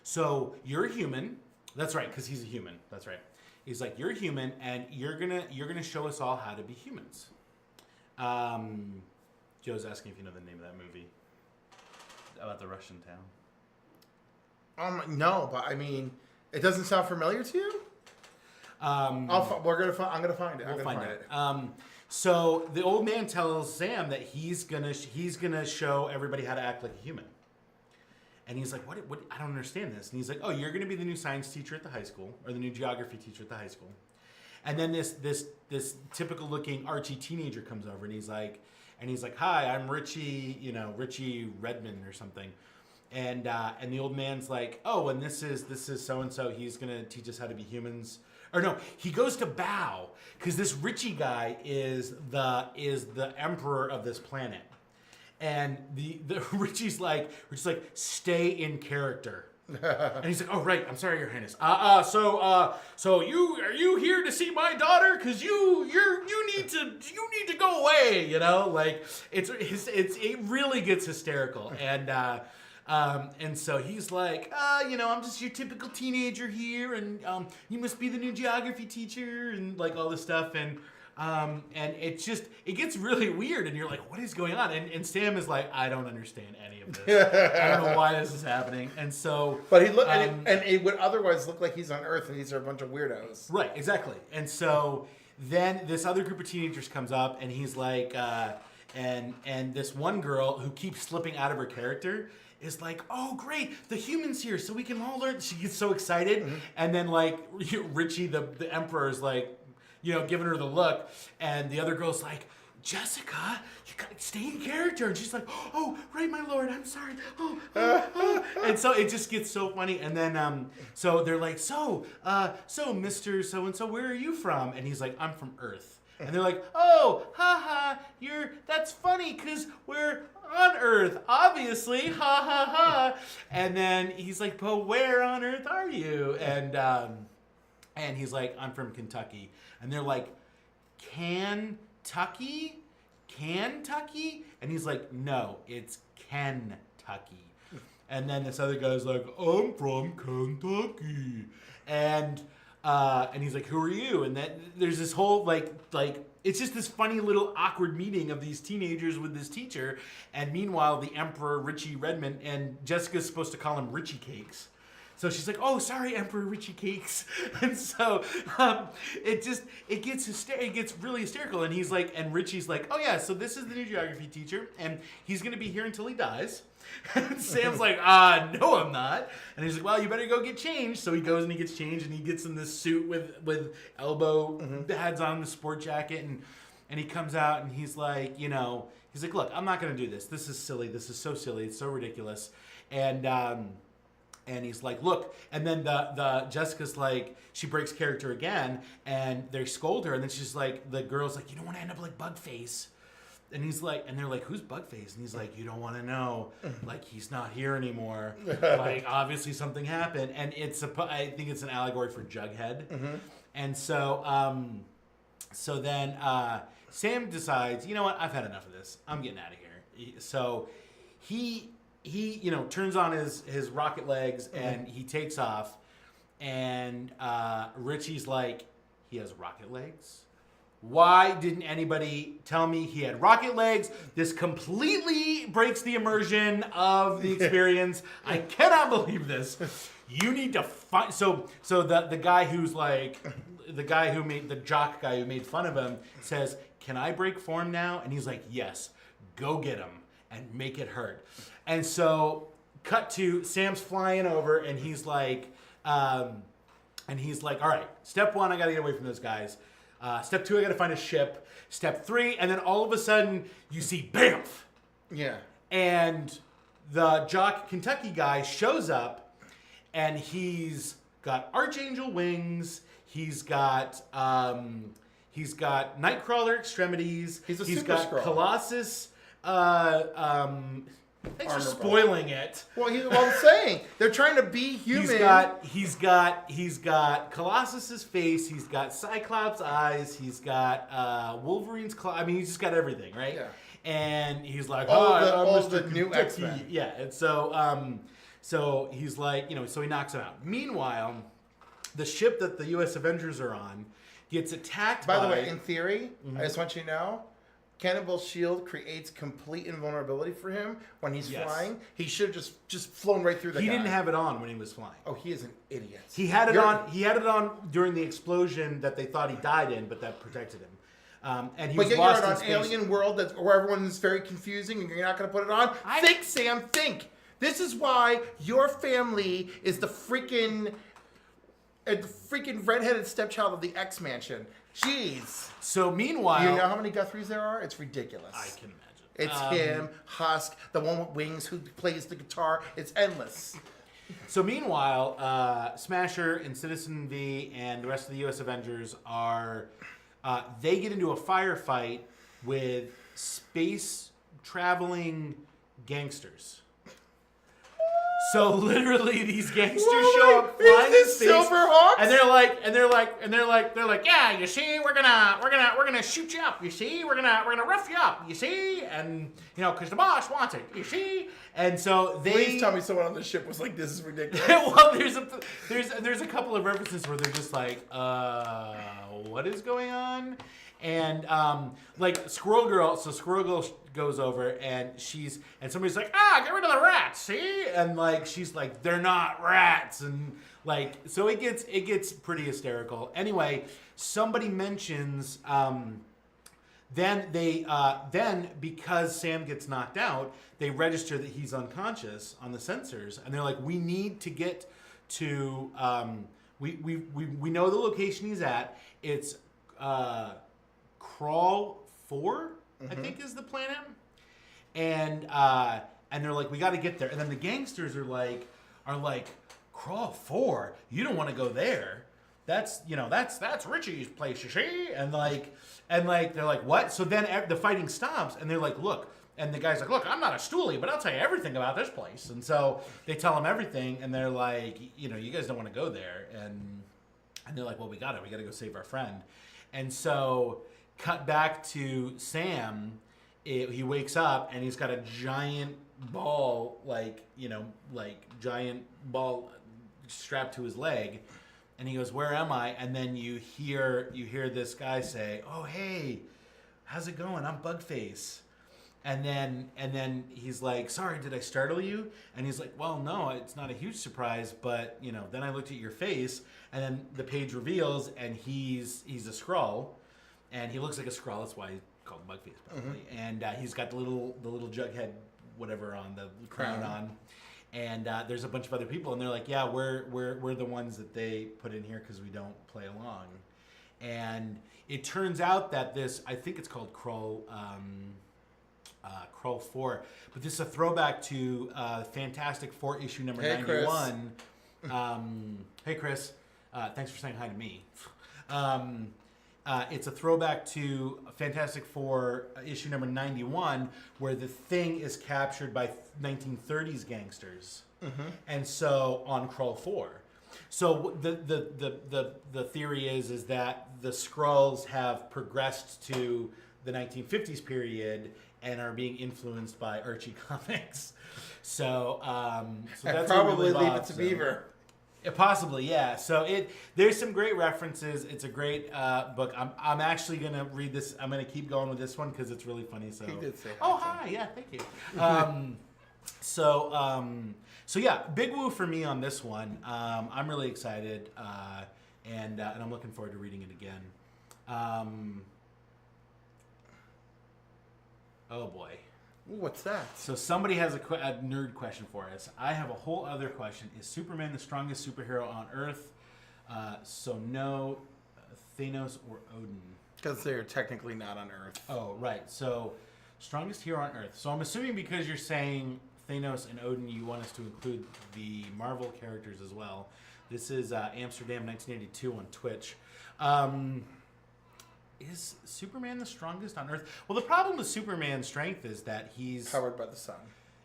so you're a human. That's right, because he's a human. That's right. He's like, you're a human, and you're gonna show us all how to be humans. Joe's asking if you know the name of that movie about the Russian town. No, but I mean, it doesn't sound familiar to you. I'm gonna find it. We'll find it. So the old man tells Sam that he's gonna show everybody how to act like a human. And he's like, what? I don't understand this. And he's like, oh, you're going to be the new science teacher at the high school, or the new geography teacher at the high school. And then this typical looking Archie teenager comes over, and he's like, hi, I'm Richie, Richie Redmond or something. And the old man's like, oh, and this is so and so. He's going to teach us how to be humans. Or no, he goes to bow because this Richie guy is the emperor of this planet. And the Richie's like, stay in character. And he's like, oh right, I'm sorry, Your Highness. So are you here to see my daughter? Because you need to go away. Like it really gets hysterical. And so he's like, I'm just your typical teenager here, and you must be the new geography teacher, and like all this stuff, and it gets really weird, and you're like, what is going on? And Sam is like, I don't understand any of this. I don't know why this is happening. And so, but he and it would otherwise look like he's on Earth, and these are a bunch of weirdos. Right, exactly. And so then this other group of teenagers comes up, and he's like, and this one girl who keeps slipping out of her character is like, oh great, the humans here, so we can all learn. She gets so excited, and then like Richie, the emperor, is like, giving her the look, and the other girl's like, Jessica, you gotta stay in character. And she's like, oh, right, my lord, I'm sorry. And so it just gets so funny. And then, so they're like, so Mr. So-and-so, where are you from? And he's like, I'm from Earth. And they're like, oh, haha, that's funny, because we're on Earth, obviously, ha, ha, ha. And then he's like, but where on Earth are you? And he's like, I'm from Kentucky. And they're like, Kentucky? And he's like, no, it's Kentucky. And then this other guy's like, I'm from Kentucky. And he's like, who are you? And then there's this whole like it's just this funny little awkward meeting of these teenagers with this teacher. And meanwhile, the Emperor Richie Redmond, and Jessica's supposed to call him Richie Cakes. So she's like, oh, sorry, Emperor Richie Cakes. And so it gets really hysterical. And he's like, and Richie's like, oh yeah, so this is the new geography teacher, and he's going to be here until he dies. And Sam's like, no, I'm not. And he's like, well, you better go get changed. So he goes and he gets changed, and he gets in this suit with elbow pads on, the sport jacket, and he comes out, and he's like, he's like, look, I'm not going to do this. This is silly. This is so silly. It's so ridiculous. And he's like, look, and then the Jessica's like, she breaks character again, and they scold her, and then she's like, the girl's like, you don't want to end up like Bugface. And he's like, and they're like, who's Bugface? And he's like, you don't want to know, like, he's not here anymore. Like, obviously something happened, and I think it's an allegory for Jughead. And so, then Sam decides, you know what, I've had enough of this. I'm getting out of here. So he turns on his rocket legs, and he takes off, and Richie's like, he has rocket legs? Why didn't anybody tell me he had rocket legs? This completely breaks the immersion of the experience. I cannot believe this. You need to find... So the guy who's like... The guy who made... The jock guy who made fun of him says, can I break form now? And he's like, yes. Go get him and make it hurt. And so, cut to Sam's flying over, and he's like, all right, step one, I gotta get away from those guys. Step two, I gotta find a ship. Step three, and then all of a sudden, you see BAMF! Yeah. And the jock Kentucky guy shows up, and he's got Archangel wings, he's got Nightcrawler extremities, he's got Skrull. Colossus, thanks for spoiling it. Well, I'm saying they're trying to be human. He's got Colossus's face. He's got Cyclops' eyes. He's got Wolverine's claw. I mean, he's just got everything, right? Yeah. And he's like, all I'm the Mr. new Kentucky. X-Men. Yeah. And so So he's like, so he knocks him out. Meanwhile, the ship that the U.S. Avengers are on gets attacked by... By the way, in theory, I just want you to know, Cannonball's shield creates complete invulnerability for him when he's flying. He should have just flown right through the guy. He didn't have it on when he was flying. Oh, he is an idiot. He had it on. He had it on during the explosion that they thought he died in, but that protected him. And he was lost in on space. alien world where everyone's very confusing, and you're not going to put it on. Think, Sam. Think. This is why your family is the freaking redheaded stepchild of the X Mansion. Jeez. So meanwhile, do you know how many Guthries there are? It's ridiculous. I can imagine. It's him, Husk, the one with wings who plays the guitar. It's endless. So meanwhile, Smasher and Citizen V and the rest of the U.S. Avengers are they get into a firefight with space traveling gangsters. So literally, these gangsters show up flying in space, Silverhawks? and they're like, yeah, you see, we're gonna shoot you up, you see, we're gonna rough you up, you see, and because the boss wants it, you see, and so they. Please tell me someone on the ship was like, this is ridiculous. Well, there's a couple of references where they're just like, what is going on? And like Squirrel Girl, so Squirrel Girl goes over and somebody's like, get rid of the rats, see? And like she's like, they're not rats, and like so it gets pretty hysterical. Anyway, somebody mentions then because Sam gets knocked out, they register that he's unconscious on the sensors, and they're like, we need to get to we know the location he's at. It's Crawl 4, I think is the planet. And they're like, we got to get there. And then the gangsters are like, Crawl 4? You don't want to go there. That's Richie's place, you see? And they're like, what? So then the fighting stops, and they're like, look. And the guy's like, look, I'm not a stoolie, but I'll tell you everything about this place. And so they tell him everything, and they're like, you guys don't want to go there. And they're like, well, we got to go save our friend. And so cut back to Sam. He wakes up and he's got a giant ball, giant ball strapped to his leg, and he goes, "Where am I?" And then you hear this guy say, "Oh, hey, how's it going? I'm Bugface." And then he's like, "Sorry, did I startle you?" And he's like, "Well, no, it's not a huge surprise, but then I looked at your face." And then the page reveals, and he's a Skrull. And he looks like a Skrull. That's why he's called Bugface, probably. Mm-hmm. And he's got the little Jughead whatever on, the crown on. And there's a bunch of other people, and they're like, "Yeah, we're the ones that they put in here because we don't play along." And it turns out that I think it's called Krull 4, but this is a throwback to Fantastic Four issue number 91. Hey, Chris. Thanks for saying hi to me. It's a throwback to Fantastic Four issue number 91, where the Thing is captured by 1930s gangsters, and so on Krull 4. So the theory is that the Skrulls have progressed to the 1950s period and are being influenced by Archie comics. So that's probably Leave It to Beaver. Possibly, yeah. So there's some great references. It's a great book. I'm actually gonna read this. I'm gonna keep going with this one because it's really funny. So he did say hi. Yeah, thank you. So yeah, big woo for me on this one. I'm really excited, and I'm looking forward to reading it again. Oh boy. What's that? So somebody has a nerd question for us. I have a whole other question. Is Superman the strongest superhero on Earth? So no, Thanos or Odin? Because they're technically not on Earth. Oh, right. So strongest hero on Earth. So I'm assuming because you're saying Thanos and Odin, you want us to include the Marvel characters as well. This is Amsterdam 1982 on Twitch. Is Superman the strongest on Earth? Well, the problem with Superman's strength is that he's powered by the sun.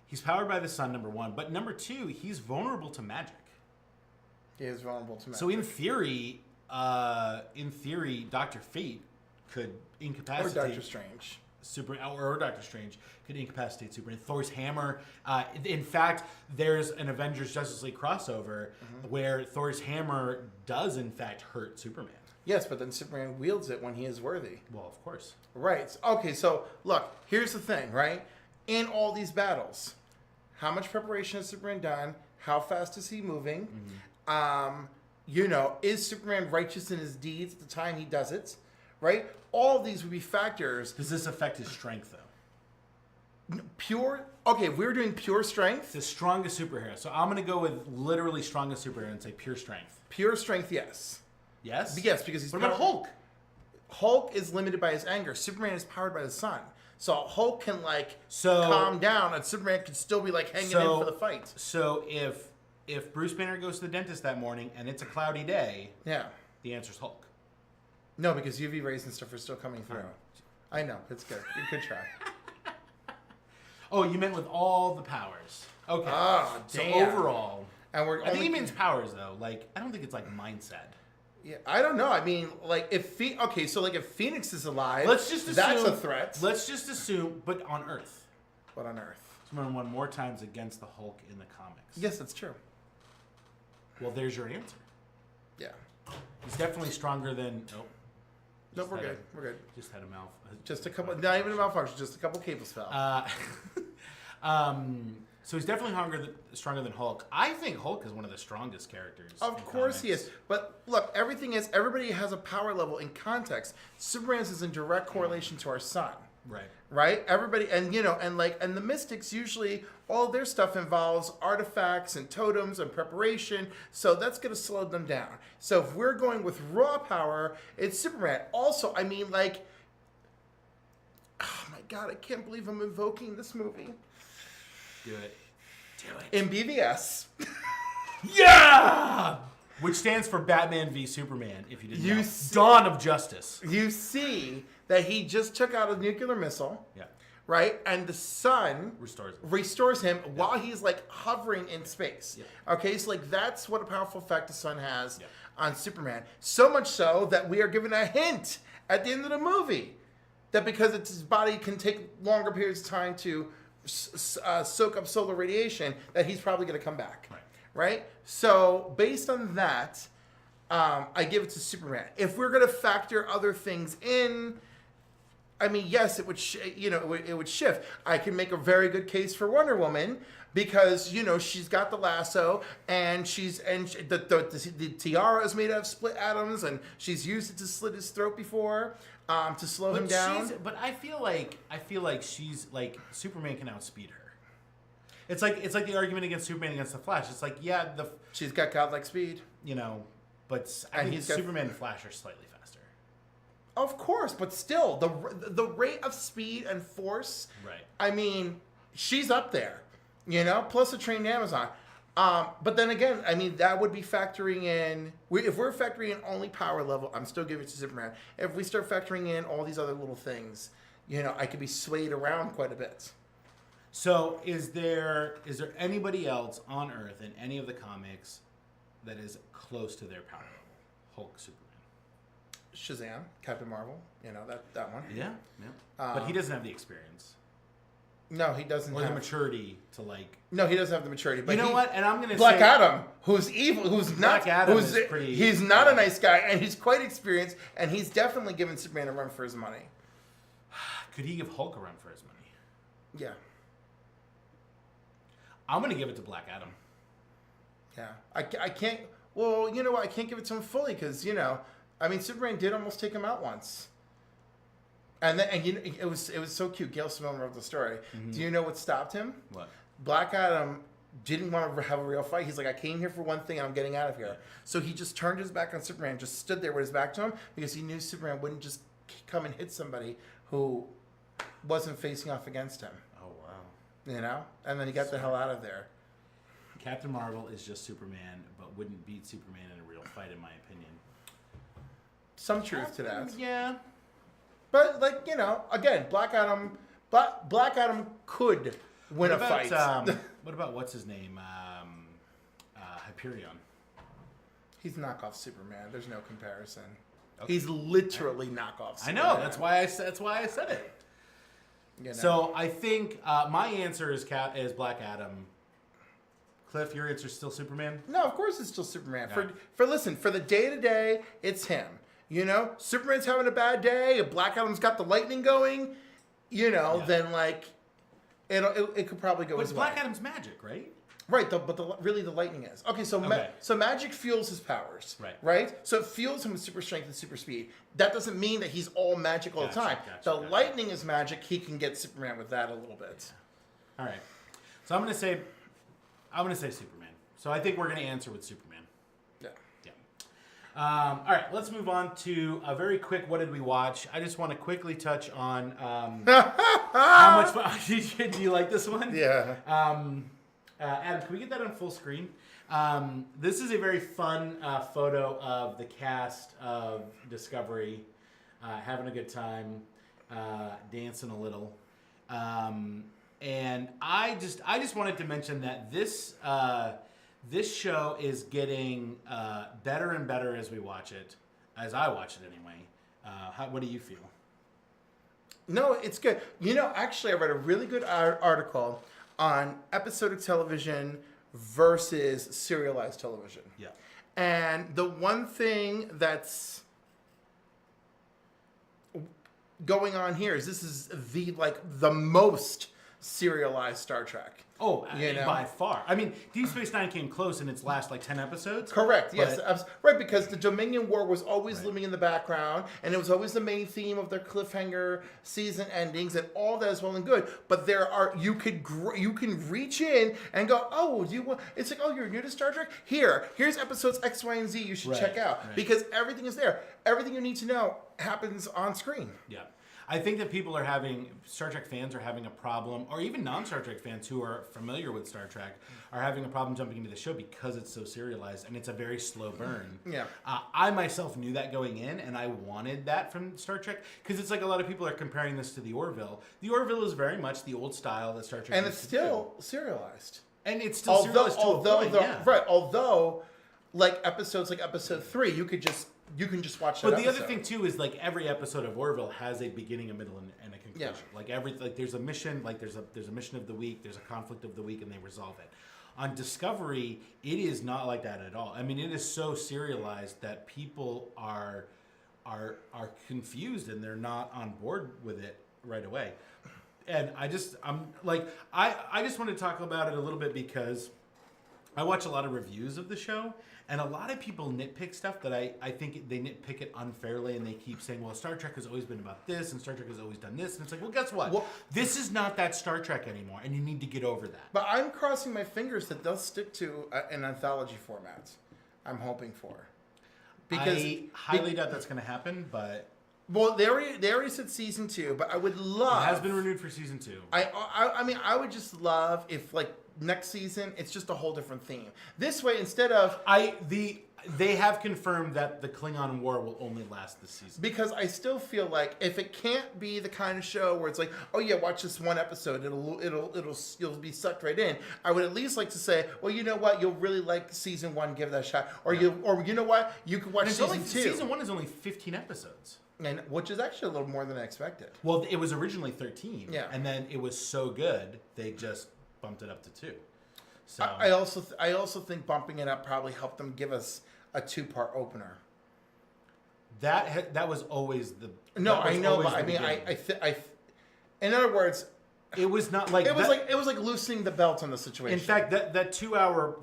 He's powered by the sun, number one. But number two, he's vulnerable to magic. He is vulnerable to magic. So in theory, Dr. Fate could incapacitate. Or Doctor Strange. or Doctor Strange could incapacitate Superman. Thor's hammer. In fact, there's an Avengers Justice League crossover where Thor's hammer does in fact hurt Superman. Yes, but then Superman wields it when he is worthy. Well, of course. Right. Okay, so look, here's the thing, right? In all these battles, how much preparation has Superman done? How fast is he moving? Is Superman righteous in his deeds at the time he does it? Right? All of these would be factors. Does this affect his strength, though? If we were doing pure strength. The strongest superhero. So I'm going to go with literally strongest superhero and say pure strength. Pure strength, yes. Yes? Yes, because he's What about Hulk? Hulk is limited by his anger. Superman is powered by the sun. So Hulk can calm down, and Superman can still be hanging in for the fight. So if Bruce Banner goes to the dentist that morning and it's a cloudy day, yeah, the answer's Hulk. No, because UV rays and stuff are still coming through. I know, it's good. Good try. Oh, you meant with all the powers. Okay. Oh, damn. So overall, and I think he means powers though. I don't think it's mindset. Yeah, I don't know. I mean, if Phoenix is alive, let's just assume that's a threat. Let's just assume, but on Earth. But on Earth, Superman won more times against the Hulk in the comics. Yes, that's true. Well, there's your answer. Yeah, he's definitely stronger than. Nope, we're good. We're good. Just had a mouth. Just a couple. Not even a malfunction. Just a couple cables fell. So he's definitely stronger than Hulk. I think Hulk is one of the strongest characters. Of course he is. But look, everybody has a power level in context. Superman's is in direct correlation to our sun. Right. Right? Everybody, and the Mystics usually, all their stuff involves artifacts and totems and preparation. So that's going to slow them down. So if we're going with raw power, it's Superman. Also, oh my God, I can't believe I'm invoking this movie. Do it. In BVS. Yeah! Which stands for Batman v Superman, if you didn't know. Dawn of Justice. You see that he just took out a nuclear missile. Yeah. Right? And the sun restores him while he's hovering in space. Yeah. Okay, so that's what a powerful effect the sun has on Superman. So much so that we are given a hint at the end of the movie that because his body can take longer periods of time to soak up solar radiation, that he's probably going to come back. Right? So based on that, I give it to Superman. If we're going to factor other things in, yes, it would it would shift. I can make a very good case for Wonder Woman because she's got the lasso and the tiara is made out of split atoms and she's used it to slit his throat before to slow him down. But I feel like she's Superman can outspeed her. It's like the argument against Superman against the Flash. It's she's got godlike speed, but I think Superman and Flash are slightly faster. Of course, but still, the rate of speed and force. Right. She's up there, plus a trained Amazon. But then again, that would be factoring in. If we're factoring in only power level, I'm still giving it to Superman. If we start factoring in all these other little things, I could be swayed around quite a bit. So is there anybody else on Earth in any of the comics that is close to their power level? Hulk, Superman. Shazam, Captain Marvel, that one. Yeah. But he doesn't have the experience. No, he doesn't or have the maturity to No, he doesn't have the maturity. But what? And I'm gonna Black say Adam, who's evil, who's not. Is pretty. He's not a nice guy, and he's quite experienced, and he's definitely given Superman a run for his money. Could he give Hulk a run for his money? Yeah. I'm gonna give it to Black Adam. Yeah, I can't. Well, you know what? I can't give it to him fully because Superman did almost take him out once. And it was so cute. Gail Simone wrote the story. Mm-hmm. Do you know what stopped him? What? Black Adam didn't want to have a real fight. He's like, I came here for one thing and I'm getting out of here. So he just turned his back on Superman, just stood there with his back to him because he knew Superman wouldn't just come and hit somebody who wasn't facing off against him. Oh, wow. And then he got the hell out of there. Captain Marvel is just Superman, but wouldn't beat Superman in a real fight, in my opinion. Some truth to that. Yeah. But again, Black Adam could win a fight. What about what's his name? Hyperion. He's knockoff Superman. There's no comparison. Okay. He's literally knockoff Superman. I know. That's why I said it. You know? So I think my answer is Black Adam. Cliff, your answer is still Superman? No, of course it's still Superman. Yeah. For the day-to-day, it's him. You know, Superman's having a bad day, if Black Adam's got the lightning going, then like it could probably go But as it's well. Black Adam's magic, right? Right, really the lightning is. Okay, so so magic fuels his powers. Right? So it fuels him with super strength and super speed. That doesn't mean that he's all magic all the time. The lightning is magic. He can get Superman with that a little bit. All right. So I'm gonna say Superman. So I think we're gonna answer with Superman. Yeah. All right, let's move on to a very quick. What did we watch? I just want to quickly touch on how much fun. Do you like this one? Yeah. Adam, can we get that on full screen? This is a very fun photo of the cast of Discovery, having a good time, dancing a little, and I just wanted to mention that this show is getting better and better as we watch it, as I watch it anyway. What do you feel? No, it's good. Actually, I read a really good article on episodic television versus serialized television. Yeah. And the one thing that's going on here is this is the most serialized Star Trek. Oh, by far. I mean, Deep Space Nine came close in its last 10 episodes. Correct. Yes. Right, because the Dominion War was always looming in the background, and it was always the main theme of their cliffhanger season endings, and all that is well and good. But you can reach in and go, oh, it's like, oh, you're new to Star Trek. Here's episodes X, Y, and Z. You should check out because everything is there. Everything you need to know happens on screen. Yeah. I think that Star Trek fans are having a problem, or even non-Star Trek fans who are familiar with Star Trek are having a problem jumping into the show because it's so serialized and it's a very slow burn. Yeah. I myself knew that going in, and I wanted that from Star Trek because it's like a lot of people are comparing this to the Orville. The Orville is very much the old style that Star Trek and it's still serialized. And it's still serialized to a point, Right, although like episodes like episode 3, you can just watch that. But the other thing too is like every episode of Orville has a beginning, a middle, and a conclusion. Yeah. Like there's a mission, like there's a mission of the week, there's a conflict of the week, and they resolve it. On Discovery, it is not like that at all. I mean, it is so serialized that people are confused and they're not on board with it right away. And I just want to talk about it a little bit because I watch a lot of reviews of the show, and a lot of people nitpick stuff that I think they nitpick it unfairly, and they keep saying, well, Star Trek has always been about this, and Star Trek has always done this. And it's like, well, guess what? Well, this is not that Star Trek anymore, and you need to get over that. But I'm crossing my fingers that they'll stick to an anthology format. I'm hoping for. Because I highly doubt that's going to happen, but... Well, they already said season 2, but I would love... It has been renewed for season 2. I mean, I would just love if, like, next season, it's just a whole different theme. This way, instead of... They have confirmed that the Klingon War will only last this season. Because I still feel like if it can't be the kind of show where it's like, oh yeah, watch this one episode, you'll be sucked right in. I would at least like to say, well, you know what, you'll really like season 1, give that a shot, or you know what, you can watch season 2. Season 1 is only 15 episodes. And which is actually a little more than I expected. Well, it was originally 13. Yeah. And then it was so good, they just bumped it up to 2. So I also think bumping it up probably helped them give us a 2-part opener. That was always the... No, I know, but I mean, in other words... It was not like... It was like loosening the belt on the situation. In fact, that 2-hour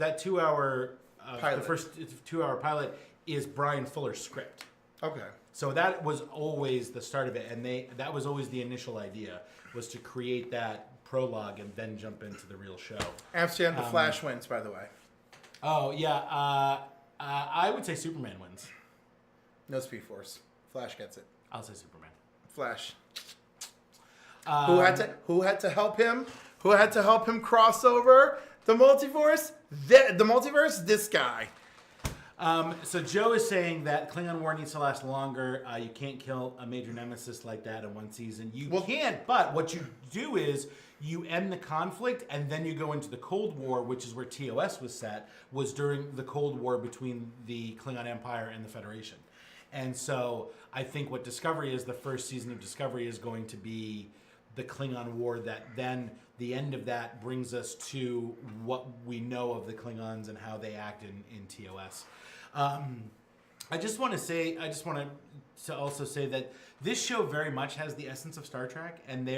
pilot. The first 2-hour pilot is Brian Fuller's script. Okay. So that was always the start of it, and that was always the initial idea, was to create that prologue and then jump into the real show. Amsterdam, the Flash wins, by the way. Oh, yeah. I would say Superman wins. No Speed Force. Flash gets it. I'll say Superman. Flash. Who had to help him? Who had to help him cross over the multiverse? The multiverse? This guy. So Joe is saying that Klingon War needs to last longer. You can't kill a major nemesis like that in one season. You can't, but what you do is you end the conflict, and then you go into the Cold War, which is where TOS was set, was during the Cold War between the Klingon Empire and the Federation. And so I think what Discovery is, the first season of Discovery is going to be the Klingon War that then the end of that brings us to what we know of the Klingons and how they act in TOS. I just want to also say that this show very much has the essence of Star Trek, and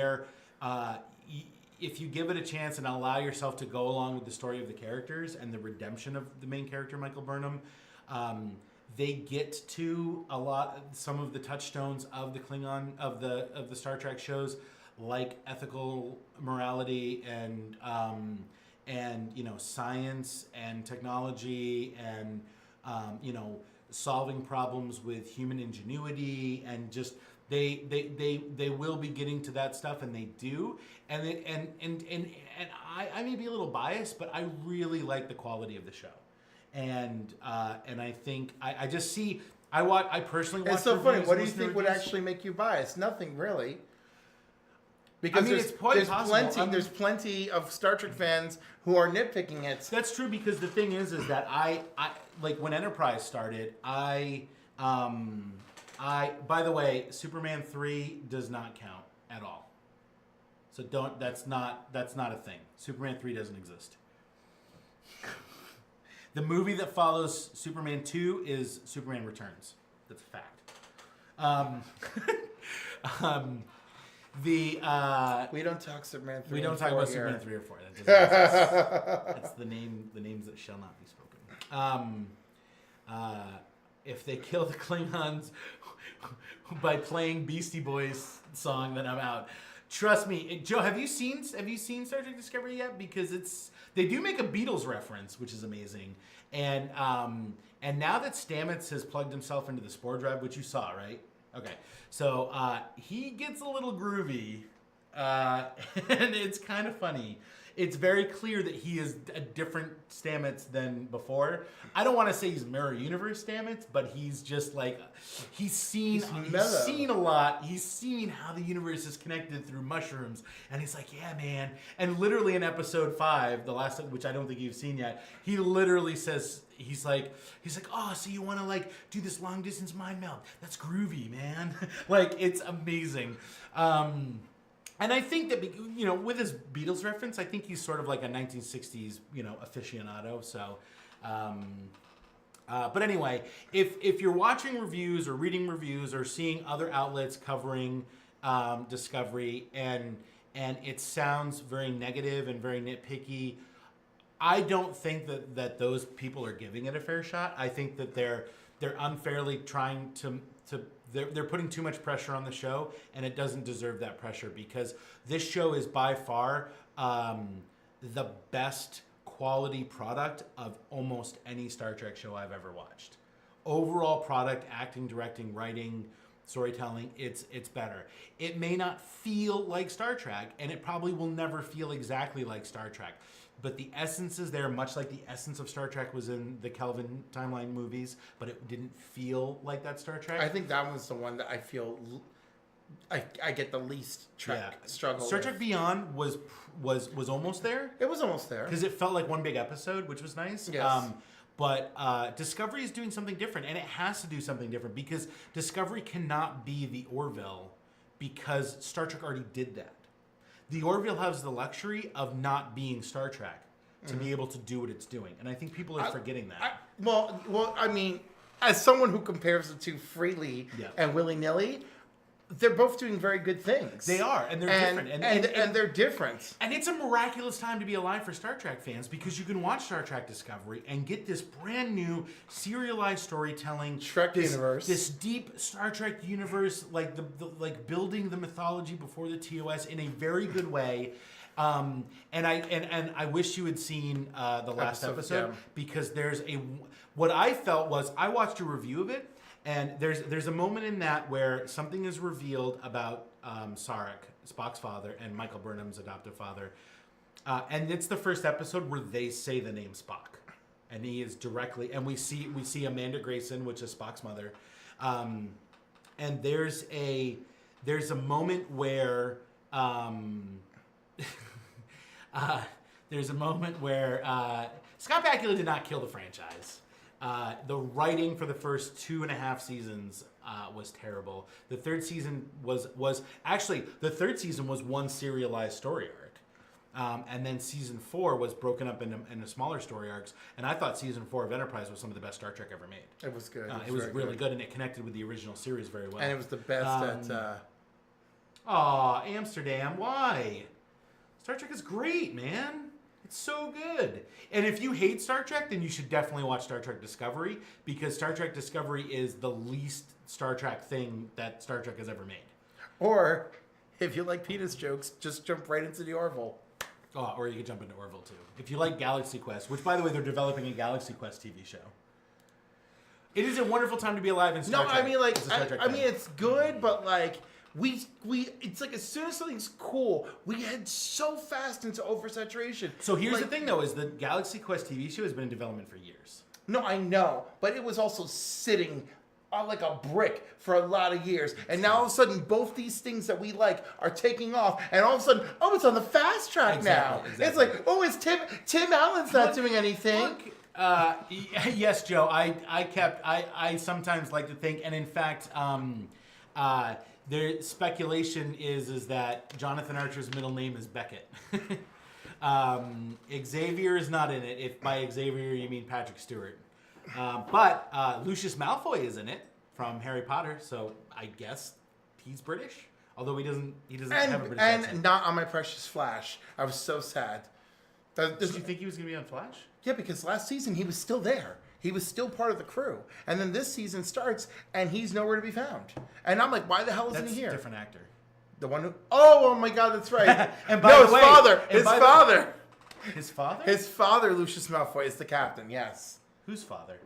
if you give it a chance and allow yourself to go along with the story of the characters and the redemption of the main character, Michael Burnham, they get to some of the touchstones of the Klingon of the Star Trek shows, like ethical morality and science and technology and solving problems with human ingenuity, and just they will be getting to that stuff, and they do, and I may be a little biased, but I really like the quality of the show, and I think I just see I personally watch. It's so funny. reviews, What do you listen to think would reviews. actually make you biased? Nothing really. Because it's quite possible. There's plenty of Star Trek fans who are nitpicking it. That's true, because the thing is that I like when Enterprise started, by the way, Superman 3 does not count at all. So that's not a thing. Superman 3 doesn't exist. The movie that follows Superman 2 is Superman Returns. That's a fact. We don't talk Superman 3. We don't talk about here. Superman 3 or 4. That doesn't exist. That's the names that shall not be spoken. If they kill the Klingons by playing Beastie Boys song, then I'm out. Trust me, Joe. Have you seen Star Trek Discovery yet? Because they do make a Beatles reference, which is amazing. And now that Stamets has plugged himself into the spore drive, which you saw, right? Okay, so he gets a little groovy, and it's kind of funny. It's very clear that he is a different Stamets than before. I don't want to say he's Mirror Universe Stamets, but he's just like he's seen a lot. He's seen how the universe is connected through mushrooms, and he's like, yeah, man. And literally in episode 5, the last, which I don't think you've seen yet, he literally says. He's like, oh, so you want to like do this long distance mind meld? That's groovy, man. Like, it's amazing. And I think that, with his Beatles reference, I think he's sort of like a 1960s, aficionado. So, but anyway, if you're watching reviews or reading reviews or seeing other outlets covering Discovery and it sounds very negative and very nitpicky, I don't think that those people are giving it a fair shot. I think that they're unfairly trying to they're putting too much pressure on the show, and it doesn't deserve that pressure, because this show is by far the best quality product of almost any Star Trek show I've ever watched. Overall product, acting, directing, writing, storytelling, it's better. It may not feel like Star Trek, and it probably will never feel exactly like Star Trek. But the essence is there, much like the essence of Star Trek was in the Kelvin timeline movies, but it didn't feel like that Star Trek. I think that one's the one that I feel I get the least struggle. Star Trek Beyond was almost there. It was almost there because it felt like one big episode, which was nice. Yes. But Discovery is doing something different, and it has to do something different, because Discovery cannot be the Orville, because Star Trek already did that. The Orville has the luxury of not being Star Trek to be able to do what it's doing, and I think people are forgetting that. Well, I mean, as someone who compares the two freely and willy-nilly, they're both doing very good things. They are, and they're different. And they're different. And it's a miraculous time to be alive for Star Trek fans, because you can watch Star Trek Discovery and get this brand new serialized storytelling, universe, this deep Star Trek universe, like like building the mythology before the TOS in a very good way. And I wish you had seen the last episode because there's what I felt was, I watched a review of it. And there's a moment in that where something is revealed about Sarek, Spock's father, and Michael Burnham's adoptive father. And it's the first episode where they say the name Spock. And he is directly, and we see Amanda Grayson, which is Spock's mother. And there's a moment where Scott Bakula did not kill the franchise. The writing for the first 2.5 seasons was terrible. The third season was actually the third season was one serialized story arc. And then season 4 was broken up into smaller story arcs. And I thought season 4 of Enterprise was some of the best Star Trek ever made. It was good. It was really good, and it connected with the original series very well. And it was the best at... Aw, Amsterdam, why? Star Trek is great, man. It's so good. And if you hate Star Trek, then you should definitely watch Star Trek Discovery, because Star Trek Discovery is the least Star Trek thing that Star Trek has ever made. Or, if you like penis jokes, just jump right into the Orville. Oh, or you could jump into Orville, too. If you like Galaxy Quest, which, by the way, they're developing a Galaxy Quest TV show. It is a wonderful time to be alive in Star Trek. No, I mean, like, It's a Star Trek I fan. mean, it's good, but, like, we, it's like as soon as something's cool, we head so fast into oversaturation. So here's like, the thing, though, is the Galaxy Quest TV show has been in development for years. No, I know, but it was also sitting on like a brick for a lot of years, and now all of a sudden, both these things that we like are taking off, and all of a sudden, oh, it's on the fast track now. Exactly. It's like, oh, is Tim Allen's not doing anything? Yes, Joe. I sometimes like to think, and in fact, their speculation is that Jonathan Archer's middle name is Beckett. Xavier is not in it. If by Xavier you mean Patrick Stewart, but Lucius Malfoy is in it from Harry Potter, so I guess he's British. Although he doesn't have a British accent. And not on My Precious Flash. I was so sad. Did you think he was going to be on Flash? Yeah, because last season he was still there. He was still part of the crew. And then this season starts, and he's nowhere to be found. And I'm like, why the hell isn't he here? That's a different actor. The one who... Oh my God, that's right. And by the way, His father. His father? His father, Lucius Malfoy, is the captain, yes. Whose father?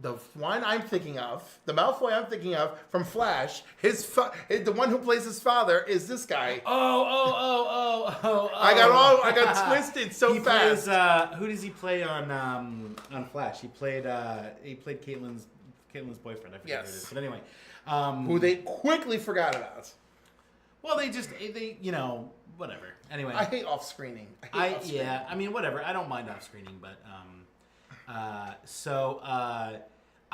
The one I'm thinking of, the Malfoy I'm thinking of from Flash, the one who plays his father is this guy. Oh. I got twisted so fast. Plays, who does he play on Flash? He played Caitlyn's boyfriend. I forget who it is. But anyway, who they quickly forgot about. Well, they whatever. Anyway, I hate off-screening. Yeah, I mean, whatever. I don't mind off-screening, but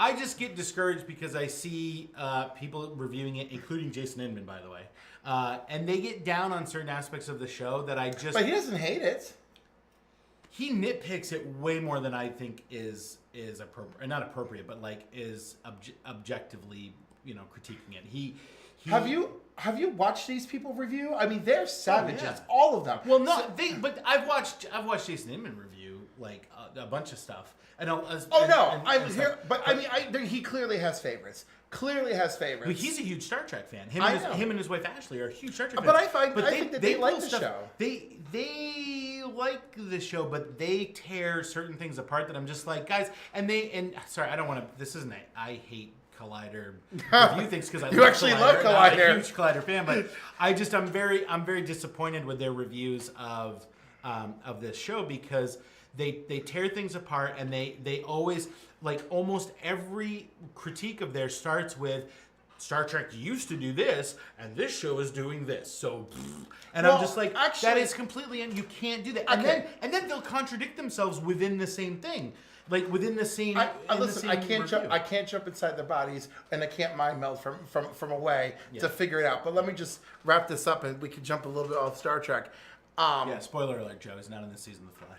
I just get discouraged because I see people reviewing it, including Jason Inman, by the way, and they get down on certain aspects of the show that I just... But he doesn't hate it. He nitpicks it way more than I think is appropriate, not appropriate, but like is objectively, critiquing it. He Have you watched these people review? I mean, they're savages, yeah. all of them. Well, no, but I've watched Jason Inman review like a bunch of stuff. He clearly has favorites. But he's a huge Star Trek fan. Him and his wife Ashley are huge Star Trek fans. But I think that they like the show. They like the show, but they tear certain things apart that I'm just like, guys. Sorry, I don't want to. This isn't. I hate Collider review things because I you actually love Collider. I'm not a huge Collider fan, but I'm very disappointed with their reviews of this show because they tear things apart and they always, like, almost every critique of theirs starts with Star Trek used to do this and this show is doing this, so I'm just like, actually, that is completely, and you can't do that. Okay. And then they'll contradict themselves within the same thing. Like within the same. I can't jump inside their bodies, and I can't mind meld from away to figure it out. But let me just wrap this up, and we can jump a little bit off Star Trek. Spoiler alert: Joe is not in this season of The Flash.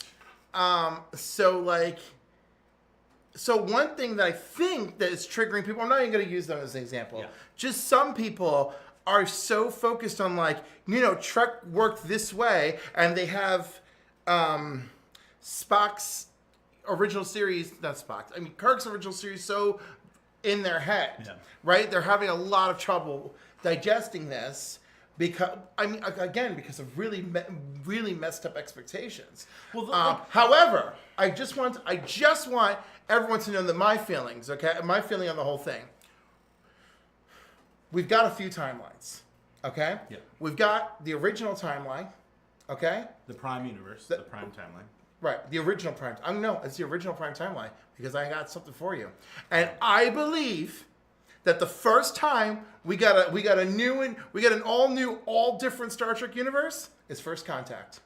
So one thing that I think that is triggering people, I'm not even going to use them as an example. Yeah. Just some people are so focused on Trek worked this way, and they have Spock's original series, not Spock's, Kirk's original series so in their head, right? They're having a lot of trouble digesting this because, because of really messed up expectations. Well, however, I just want everyone to know that my feeling on the whole thing, we've got a few timelines, okay? Yeah. We've got the original timeline, okay? The Prime Universe, the Prime timeline. Right, the original Prime. It's the original Prime timeline because I got something for you, and I believe that the first time we got an all new, all different Star Trek universe is First Contact.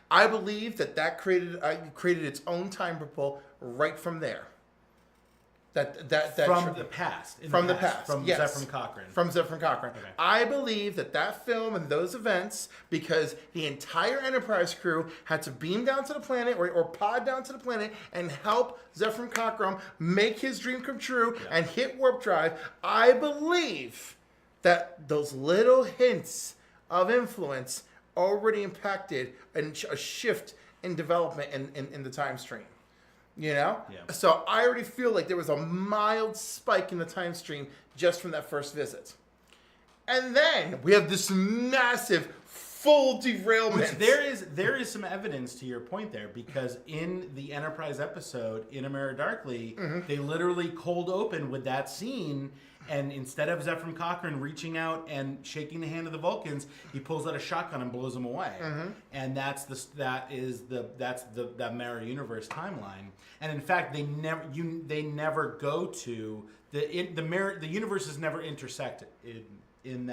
I believe that created its own time portal right from there. From the past. From the past, From yes. Zephyr Cochrane. From Zephyr Cochrane. Okay. I believe that film and those events, because the entire Enterprise crew had to beam down to the planet or pod down to the planet and help Zephyr Cochrane make his dream come true and hit warp drive. I believe that those little hints of influence already impacted a shift in development in the time stream. You know? Yeah. So I already feel like there was a mild spike in the time stream just from that first visit. And then we have this massive full derailment. Which there is some evidence to your point there, because in the Enterprise episode, In a Mirror Darkly, they literally cold open with that scene, and instead of Zephyr Cochrane reaching out and shaking the hand of the Vulcans, he pulls out a shotgun and blows them away. And that's the Mirror Universe timeline. And in fact, they never go to the mirror. The universes never intersect in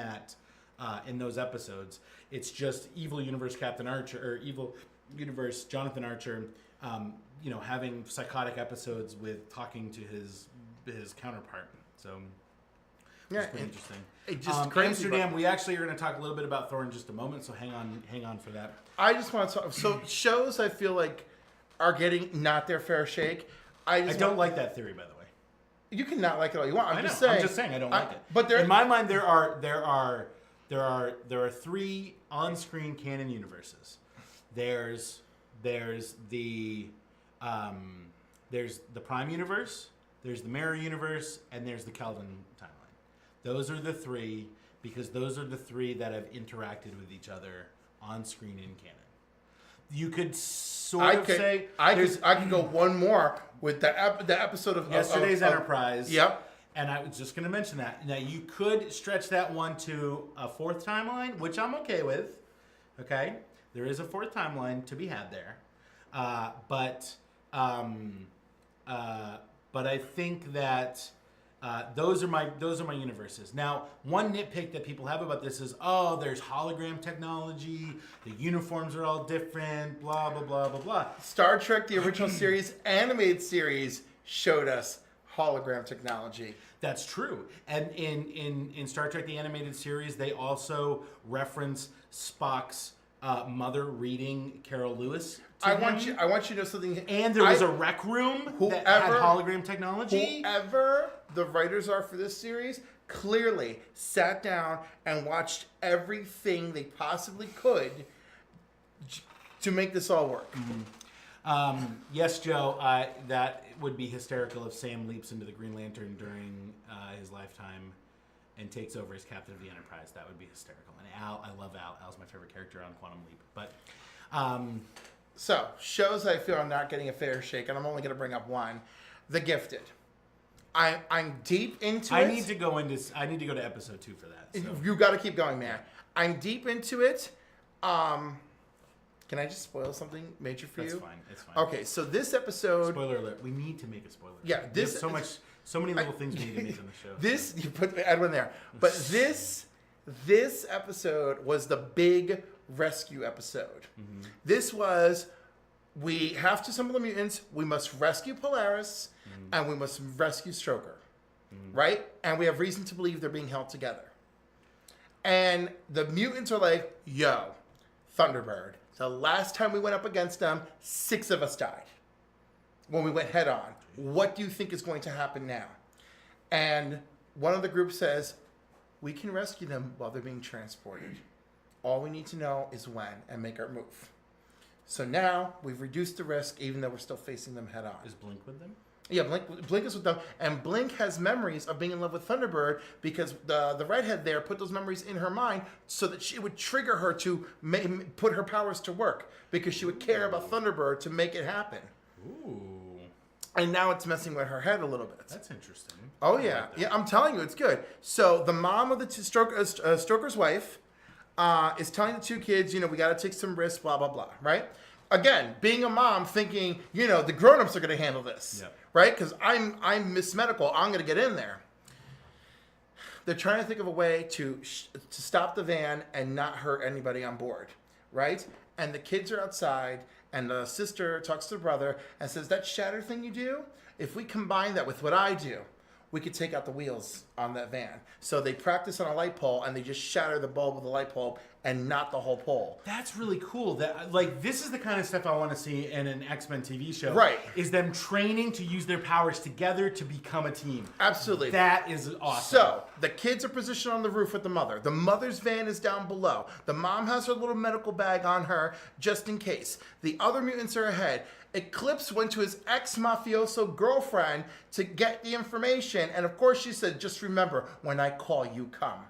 those episodes. It's just evil universe Captain Archer or evil universe Jonathan Archer, having psychotic episodes with talking to his counterpart. So. Yeah, pretty interesting. It just crazy. Amsterdam. We actually are going to talk a little bit about Thor in just a moment, so hang on for that. I just want to talk. So shows I feel like are getting not their fair shake. I don't like that theory, by the way. You can not like it all you want. I'm just saying I don't like it. But in my mind, there are 3 on-screen canon universes. There's the Prime universe, there's the Mirror universe, and there's the Kelvin timeline. Those are the 3 because those are the 3 that have interacted with each other on screen in canon. You could say I could go one more with the episode of yesterday's Enterprise. Yep. And I was just going to mention that. Now you could stretch that one to a 4th timeline, which I'm okay with. Okay, there is a 4th timeline to be had there, but I think that. Those are my universes. Now, one nitpick that people have about this is, there's hologram technology, the uniforms are all different, blah blah blah blah blah. Star Trek, the original series, animated series, showed us hologram technology. That's true. And in Star Trek, the animated series, they also reference Spock's mother reading Carol Lewis. I want you to know something. And there was a rec room that had hologram technology. Whoever the writers are for this series clearly sat down and watched everything they possibly could to make this all work. Yes, Joe, that would be hysterical if Sam leaps into the Green Lantern during his lifetime and takes over as captain of the Enterprise. That would be hysterical. And Al, I love Al. Al's my favorite character on Quantum Leap. But so shows I feel I'm not getting a fair shake, and I'm only going to bring up one: The Gifted. I'm deep into it. I need to go to episode 2 for that. So. You got to keep going, man. I'm deep into it. Can I just spoil something major for you? That's fine. It's fine. Okay, so this episode. Spoiler alert. We need to make a spoiler. Yeah, this so many little things we need to make on the show. This you put Edwin there, but this episode was the big rescue episode. Mm-hmm. This was we have to assemble the mutants. We must rescue Polaris, and we must rescue Stroker, right? And we have reason to believe they're being held together. And the mutants are like, "Yo, Thunderbird. The last time we went up against them, 6 of us died when we went head on. What do you think is going to happen now?" And one of the group says, "We can rescue them while they're being transported. All we need to know is when and make our move." So now we've reduced the risk, even though we're still facing them head on. Is Blink with them? Yeah, Blink is with them, and Blink has memories of being in love with Thunderbird because the redhead there put those memories in her mind so that she would trigger her to put her powers to work because she would care about Thunderbird to make it happen. Ooh. And now it's messing with her head a little bit. That's interesting. Oh yeah, yeah. I'm telling you, it's good. So the mom of the Stroker's wife is telling the 2 kids, we got to take some risks, blah blah blah, right? Again, being a mom, thinking, the grown-ups are going to handle this. Yep. Right? Because I'm Miss Medical. I'm going to get in there. They're trying to think of a way to stop the van and not hurt anybody on board. Right? And the kids are outside, And the sister talks to the brother and says, that shatter thing you do, if we combine that with what I do, we could take out the wheels on that van. So they practice on a light pole and they just shatter the bulb of the light bulb and not the whole pole. That's really cool. That like this is the kind of stuff I want to see in an X-Men TV show. Right. Is them training to use their powers together to become a team. Absolutely. That is awesome. So the kids are positioned on the roof with the mother. The mother's van is down below. The mom has her little medical bag on her just in case. The other mutants are ahead. Eclipse went to his ex-mafioso girlfriend to get the information. And of course she said, just remember, when I call, you come.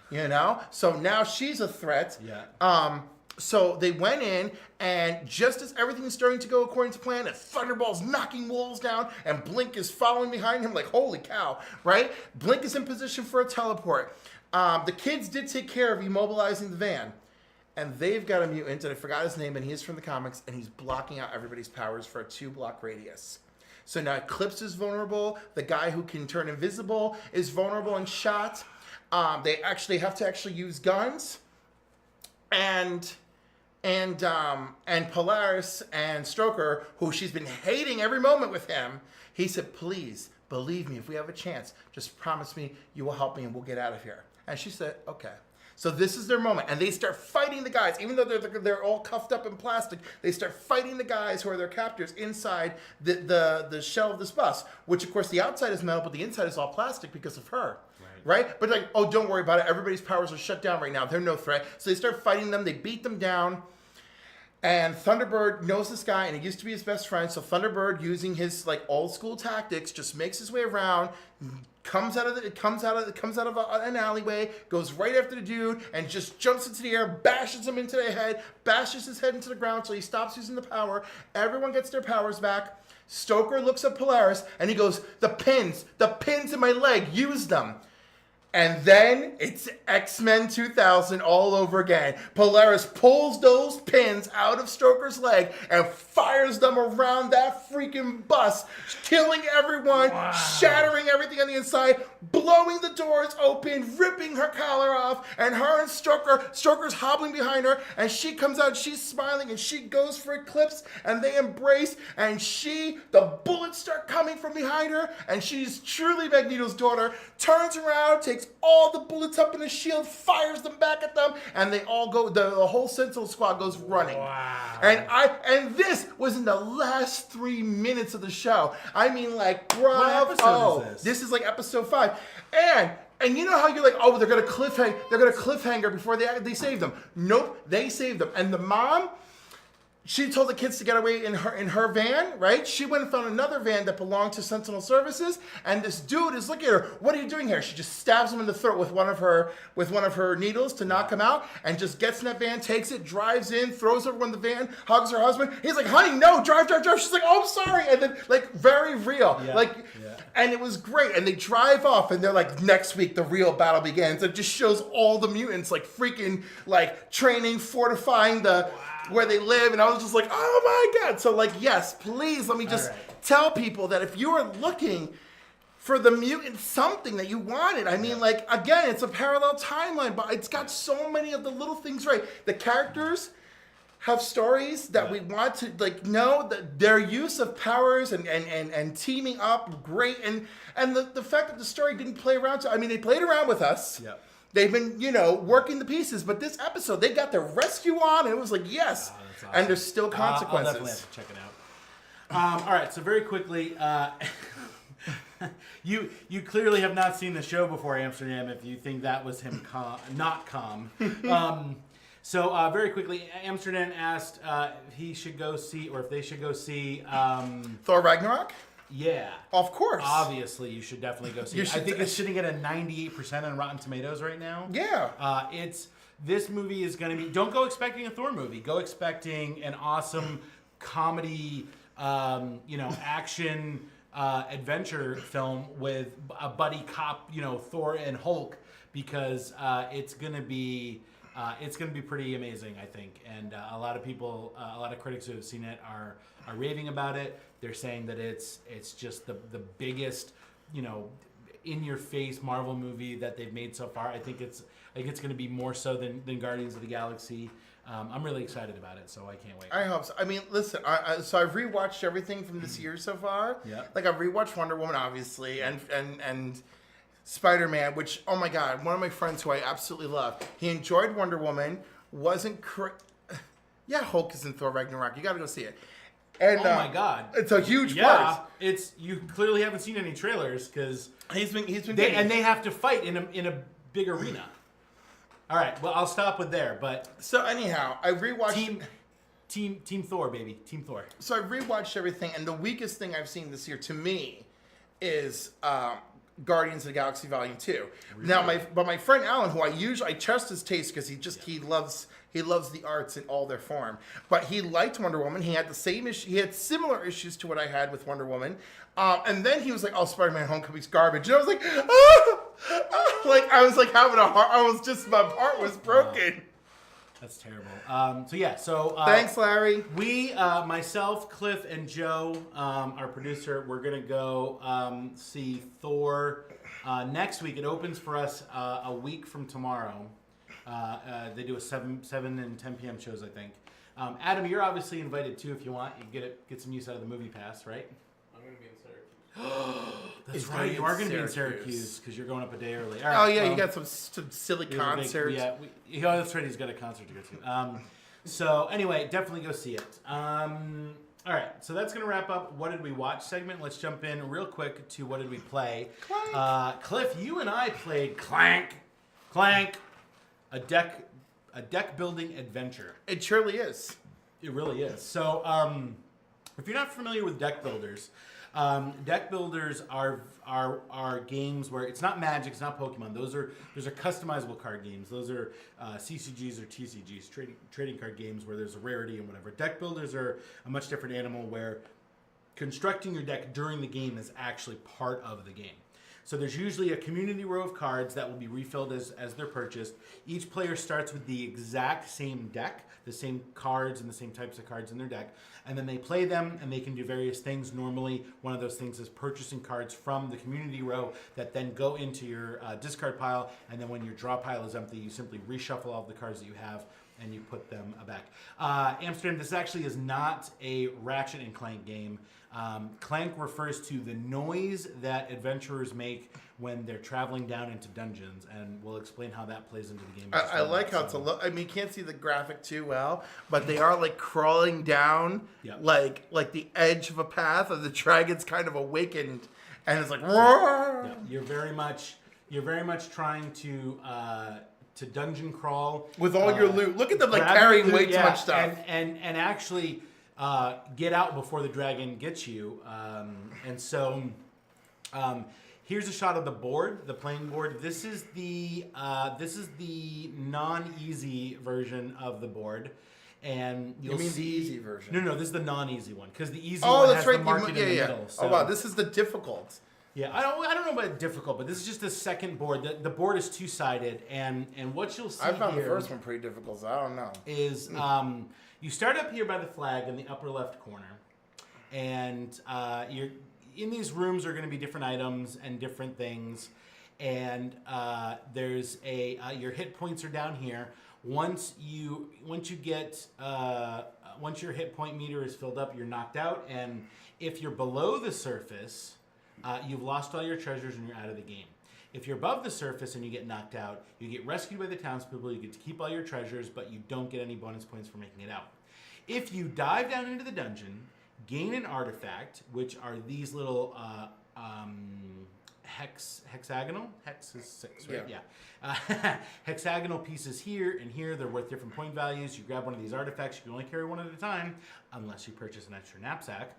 You know? So now she's a threat. Yeah. So they went in, and just as everything is starting to go according to plan, and Thunderball's knocking walls down, and Blink is following behind him like, holy cow, right? Blink is in position for a teleport. The kids did take care of immobilizing the van. And they've got a mutant, and I forgot his name, and he is from the comics, and he's blocking out everybody's powers for a 2-block radius. So now Eclipse is vulnerable. The guy who can turn invisible is vulnerable and shot. They have to use guns. And Polaris and Stroker, who she's been hating every moment with him, he said, please, believe me, if we have a chance, just promise me you will help me and we'll get out of here. And she said, okay. So this is their moment, and they start fighting the guys. Even though they're all cuffed up in plastic, they start fighting the guys who are their captors inside the shell of this bus, which, of course, the outside is metal, but the inside is all plastic because of her. Right? But like, oh, don't worry about it. Everybody's powers are shut down right now. They're no threat. So they start fighting them. They beat them down. And Thunderbird knows this guy, and he used to be his best friend. So Thunderbird, using his like old school tactics, just makes his way around, comes out of an alleyway, goes right after the dude, and just jumps into the air, bashes him into the head, bashes his head into the ground, so he stops using the power. Everyone gets their powers back. Stoker looks at Polaris, and he goes, the pins in my leg, use them. And then it's X-Men 2000 all over again. Polaris pulls those pins out of Stoker's leg and fires them around that freaking bus, killing everyone, shattering everything on the inside, blowing the doors open, ripping her collar off, and her and Stoker's hobbling behind her, and she comes out, she's smiling, and she goes for Eclipse, and they embrace, and the bullets start coming from behind her, and she's truly Magneto's daughter, turns around, takes all the bullets up in the shield, fires them back at them, and they all go, the whole Sentinel squad goes running. Wow. And this was in the last 3 minutes of the show. I mean, like, bravo. What episode is this? This is like episode 5. And you know how you're like, oh, they're gonna cliffhanger before they save them. Nope, they saved them. And the mom, she told the kids to get away in her van, right? She went and found another van that belonged to Sentinel Services, and this dude is looking at her. What are you doing here? She just stabs him in the throat with one of her needles to knock him out, and just gets in that van, takes it, drives in, throws everyone in the van, hugs her husband. He's like, honey, no, drive. She's like, oh, I'm sorry. And then, like, very real. Yeah. And it was great. And they drive off, and they're like, next week the real battle begins. It just shows all the mutants like freaking like training, fortifying where they live, and I was just like, oh my god. So like, yes, please let me just tell people that if you are looking for the mutant something that you wanted, I mean, like, again, it's a parallel timeline, but it's got so many of the little things right. The characters have stories that we want to like know, that their use of powers and teaming up, great, and the fact that the story didn't play around. I mean, they played around with us. Yeah. They've been, working the pieces, but this episode, they got their rescue on, and it was like, yes. Awesome. And there's still consequences. I'll definitely have to check it out. All right, so very quickly, you clearly have not seen the show before, Amsterdam, if you think that was him not calm. So very quickly, Amsterdam asked if he should go see, or if they should go see... Thor Ragnarok? Yeah. Of course. Obviously, you should definitely go see it. I think it's sitting at a 98% on Rotten Tomatoes right now. Yeah. This movie is going to be... Don't go expecting a Thor movie. Go expecting an awesome comedy, action adventure film with a buddy cop, Thor and Hulk, because it's going to be... it's going to be pretty amazing, I think. And a lot of people, a lot of critics who have seen it are raving about it. They're saying that it's just the biggest, in-your-face Marvel movie that they've made so far. I think I think it's going to be more so than Guardians of the Galaxy. I'm really excited about it, so I can't wait. I hope so. I mean, listen, so I've rewatched everything from this year so far. Yeah. Like, I've rewatched Wonder Woman, obviously, and Spider-Man, which, oh my God, one of my friends who I absolutely love, he enjoyed Wonder Woman, wasn't... Yeah, Hulk is in Thor Ragnarok. You got to go see it. And, oh my God! It's a huge yeah. part. It's you clearly haven't seen any trailers because He's been they have to fight in a big arena. All right, well I'll stop with there. But so anyhow, I rewatched Team Thor, baby, Team Thor. So I rewatched everything, and the weakest thing I've seen this year to me is Guardians of the Galaxy Volume 2. Really? Now, my friend Alan, who I trust his taste because he loves the arts in all their form. But he liked Wonder Woman. He had the same issue. He had similar issues to what I had with Wonder Woman. And then he was like, "Oh, Spider-Man: Homecoming's garbage," and I was like, like I was like having a heart. My heart was broken. That's terrible. So Thanks, Larry. We, myself, Cliff, and Joe, our producer, we're gonna go see Thor next week. It opens for us a week from tomorrow. They do a 7 and 10 p.m. shows, I think. Adam, you're obviously invited too if you want. You get some use out of the movie pass, right? I'm gonna be in Syracuse. That's It's right. You are going to be in Syracuse. Syracuse because you're going up a day early. All right, you got some silly we have a big- concerts. that's right. He's got a concert to go to. So anyway, definitely go see it. All right, so that's going to wrap up What Did We Watch segment. Let's jump in real quick to What Did We Play. Cliff, you and I played Clank, a deck building adventure. It surely is. It really is. So if you're not familiar with deck builders are games where it's not Magic, it's not Pokemon. Those are customizable card games. Those are CCGs or TCGs, trading card games where there's a rarity and whatever. Deck builders are a much different animal where constructing your deck during the game is actually part of the game. So there's usually a community row of cards that will be refilled as they're purchased. Each player starts with the exact same deck, the same cards and the same types of cards in their deck, and then they play them and they can do various things. Normally, one of those things is purchasing cards from the community row that then go into your discard pile, and then when your draw pile is empty, you simply reshuffle all of the cards that you have and you put them back. Amsterdam, this actually is not a Ratchet and Clank game. Clank refers to the noise that adventurers make when they're traveling down into dungeons, and we'll explain how that plays into the game. I like how it's a look. I mean, you can't see the graphic too well, but they are like crawling down, like the edge of a path, and the dragon's kind of awakened, and it's like, roar! Yeah. You're very much trying to dungeon crawl With all your loot. Look at them like carrying way too much stuff. And actually get out before the dragon gets you. Here's a shot of the board, the playing board. This is the non-easy version of the board. And you'll see the easy version? No, this is the non-easy one because the easy one has the market in the middle. So. Oh wow, this is the difficult. Yeah, I don't know about difficult, but this is just the second board. The board is two-sided, and what you'll see I found here the first one pretty difficult, so I don't know. Is you start up here by the flag in the upper left corner, and you're in these rooms are going to be different items and different things, and there's your hit points are down here. Once your hit point meter is filled up, you're knocked out, and if you're below the surface, you've lost all your treasures and you're out of the game. If you're above the surface and you get knocked out, you get rescued by the townspeople, you get to keep all your treasures, but you don't get any bonus points for making it out. If you dive down into the dungeon, gain an artifact, which are these little hexagonal? Hex is 6, right? Yeah. Hexagonal pieces here and here, they're worth different point values. You grab one of these artifacts, you can only carry one at a time, unless you purchase an extra knapsack.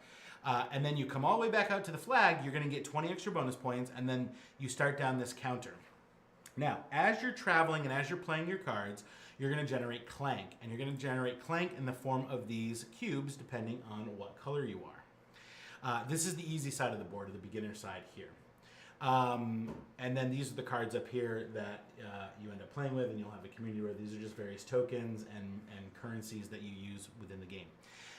And then you come all the way back out to the flag, you're going to get 20 extra bonus points, and then you start down this counter. Now, as you're traveling and as you're playing your cards, you're going to generate clank. And you're going to generate clank in the form of these cubes, depending on what color you are. This is the easy side of the board, or the beginner side here. And then these are the cards up here that you end up playing with, and you'll have a community where these are just various tokens and currencies that you use within the game.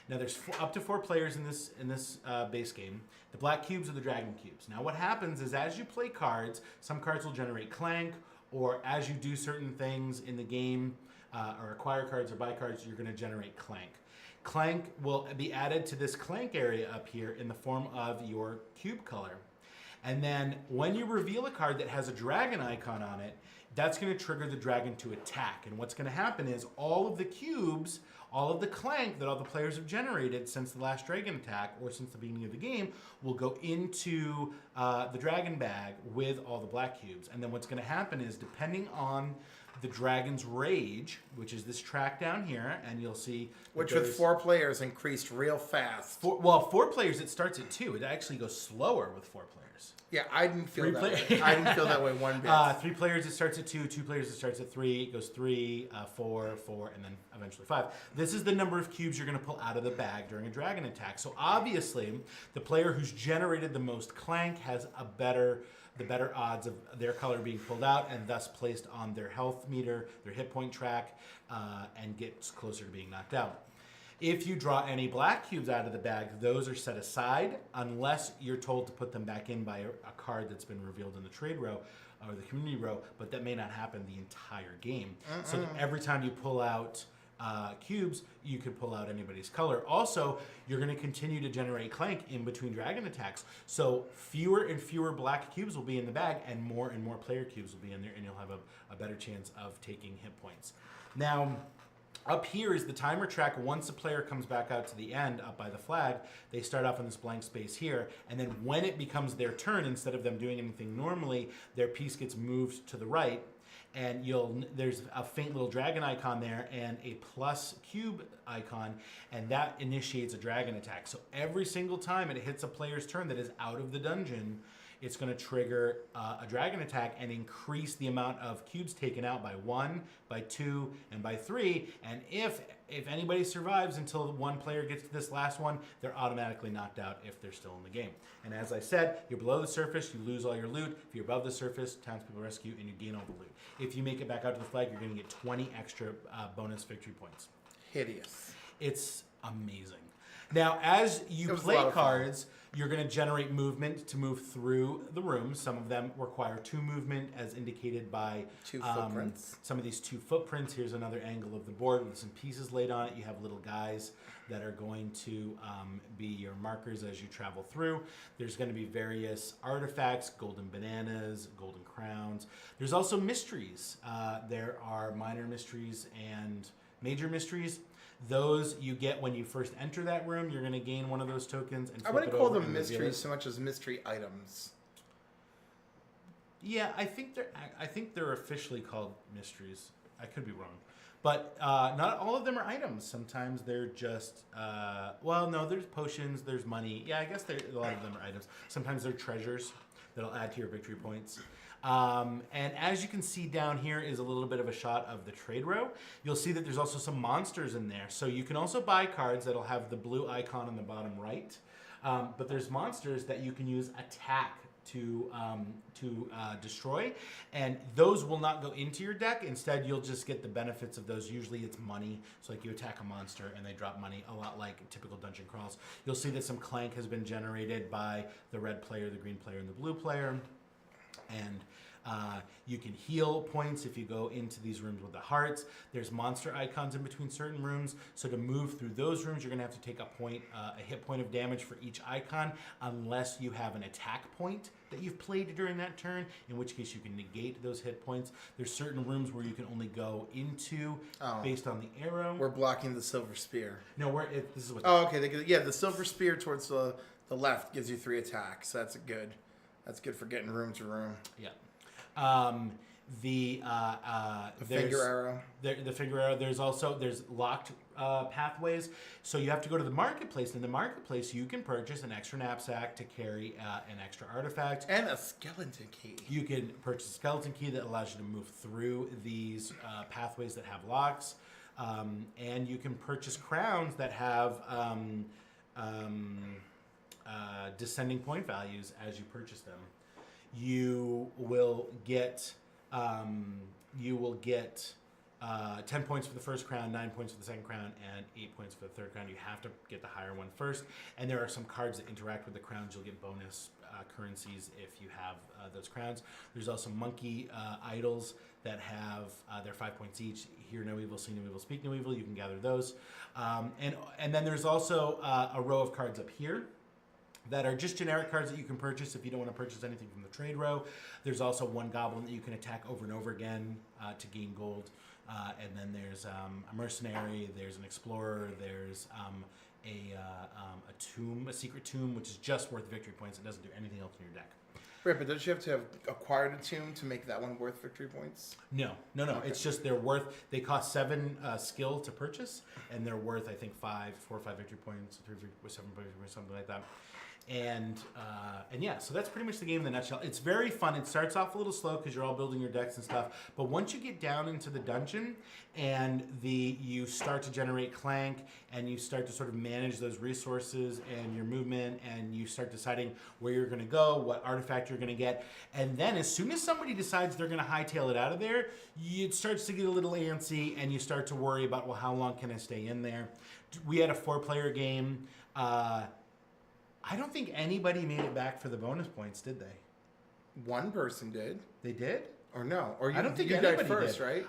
Now there's up to 4 players in this base game. The black cubes are the dragon cubes. Now what happens is as you play cards, some cards will generate clank, or as you do certain things in the game, or acquire cards or buy cards, you're going to generate clank. Clank will be added to this clank area up here in the form of your cube color. And then when you reveal a card that has a dragon icon on it, that's going to trigger the dragon to attack. And what's going to happen is all of the cubes, all of the clank that all the players have generated since the last dragon attack or since the beginning of the game will go into the dragon bag with all the black cubes. And then what's going to happen is, depending on the dragon's rage, which is this track down here, and you'll see Which with 4 players increased real fast. 4 players, it starts at 2. It actually goes slower with 4 players. Yeah, I didn't feel 3 that players. way. I didn't feel that way one bit. 3 players, it starts at 2. 2 players, it starts at 3. It goes 3, 4, 4, and then eventually 5. This is the number of cubes you're going to pull out of the bag during a dragon attack. So obviously, the player who's generated the most clank has the better odds of their color being pulled out and thus placed on their health meter, their hit point track, and gets closer to being knocked out. If you draw any black cubes out of the bag, those are set aside unless you're told to put them back in by a card that's been revealed in the trade row or the community row, but that may not happen the entire game. So that every time you pull out cubes, you could pull out anybody's color. Also, you're going to continue to generate clank in between dragon attacks. So fewer and fewer black cubes will be in the bag, and more player cubes will be in there, and you'll have a better chance of taking hit points. Now, up here is the timer track. Once a player comes back out to the end, up by the flag, they start off in this blank space here, and then when it becomes their turn, instead of them doing anything normally, their piece gets moved to the right, and there's a faint little dragon icon there and a plus cube icon, and that initiates a dragon attack. So every single time it hits a player's turn that is out of the dungeon, it's going to trigger a dragon attack and increase the amount of cubes taken out by 1, by 2, and by 3. And if anybody survives until one player gets to this last one, they're automatically knocked out if they're still in the game. And as I said, you're below the surface, you lose all your loot. If you're above the surface, townspeople rescue, and you gain all the loot. If you make it back out to the flag, you're going to get 20 extra bonus victory points. Hideous. It's amazing. Now, as you play cards, you're going to generate movement to move through the room. Some of them require 2 movement, as indicated by 2 footprints. some of these 2 footprints. Here's another angle of the board with some pieces laid on it. You have little guys that are going to be your markers as you travel through. There's going to be various artifacts, golden bananas, golden crowns. There's also mysteries. There are minor mysteries and major mysteries. Those you get when you first enter that room. You're going to gain one of those tokens. And I wouldn't call them mysteries so much as mystery items. Yeah, I think they're officially called mysteries. I could be wrong, but not all of them are items. Sometimes they're just there's potions, there's money. Yeah, I guess a lot of them are items. Sometimes they're treasures that'll add to your victory points. And as you can see down here is a little bit of a shot of the trade row. You'll see that there's also some monsters in there. So you can also buy cards that'll have the blue icon on the bottom right. But there's monsters that you can use attack to destroy, and those will not go into your deck. Instead, you'll just get the benefits of those. Usually it's money, so like you attack a monster and they drop money, a lot like typical dungeon crawls. You'll see that some clank has been generated by the red player, the green player, and the blue player. And you can heal points if you go into these rooms with the hearts. There's monster icons in between certain rooms. So to move through those rooms, you're going to have to take a hit point of damage for each icon, unless you have an attack point that you've played during that turn, in which case you can negate those hit points. There's certain rooms where you can only go into based on the arrow. We're blocking the silver spear. No, this is what. Oh, okay. The silver spear towards the left gives you 3 attacks. That's good. That's good for getting room to room. Yeah. The finger arrow. The finger arrow. There's locked pathways. So you have to go to the marketplace. In the marketplace, you can purchase an extra knapsack to carry an extra artifact. And a skeleton key. You can purchase a skeleton key that allows you to move through these pathways that have locks. And you can purchase crowns that have descending point values as you purchase them. You will get 10 points for the first crown, 9 points for the second crown, and 8 points for the third crown. You have to get the higher one first. And there are some cards that interact with the crowns. You'll get bonus currencies if you have those crowns. There's also monkey idols that have they're 5 points each. Hear no evil, see no evil, speak no evil. You can gather those. And then there's also a row of cards up here that are just generic cards that you can purchase if you don't want to purchase anything from the trade row. There's also one goblin that you can attack over and over again to gain gold. And then there's a mercenary, there's an explorer, there's a tomb, a secret tomb, which is just worth victory points. It doesn't do anything else in your deck. Right, but don't you have to have acquired a tomb to make that one worth victory points? No. Okay. It's just they cost 7 skill to purchase, and they're worth, I think, 4 or 5 victory points, 3 or 7 victory points, something like that. And yeah, so that's pretty much the game in a nutshell. It's very fun. It starts off a little slow because you're all building your decks and stuff. But once you get down into the dungeon and you start to generate clank and you start to sort of manage those resources and your movement and you start deciding where you're going to go, what artifact you're going to get. And then as soon as somebody decides they're going to hightail it out of there, it starts to get a little antsy and you start to worry about, well, how long can I stay in there? We had a 4-player game. I don't think anybody made it back for the bonus points, did they? One person did. They did? Or no? Or I don't think you anybody died first, did. right?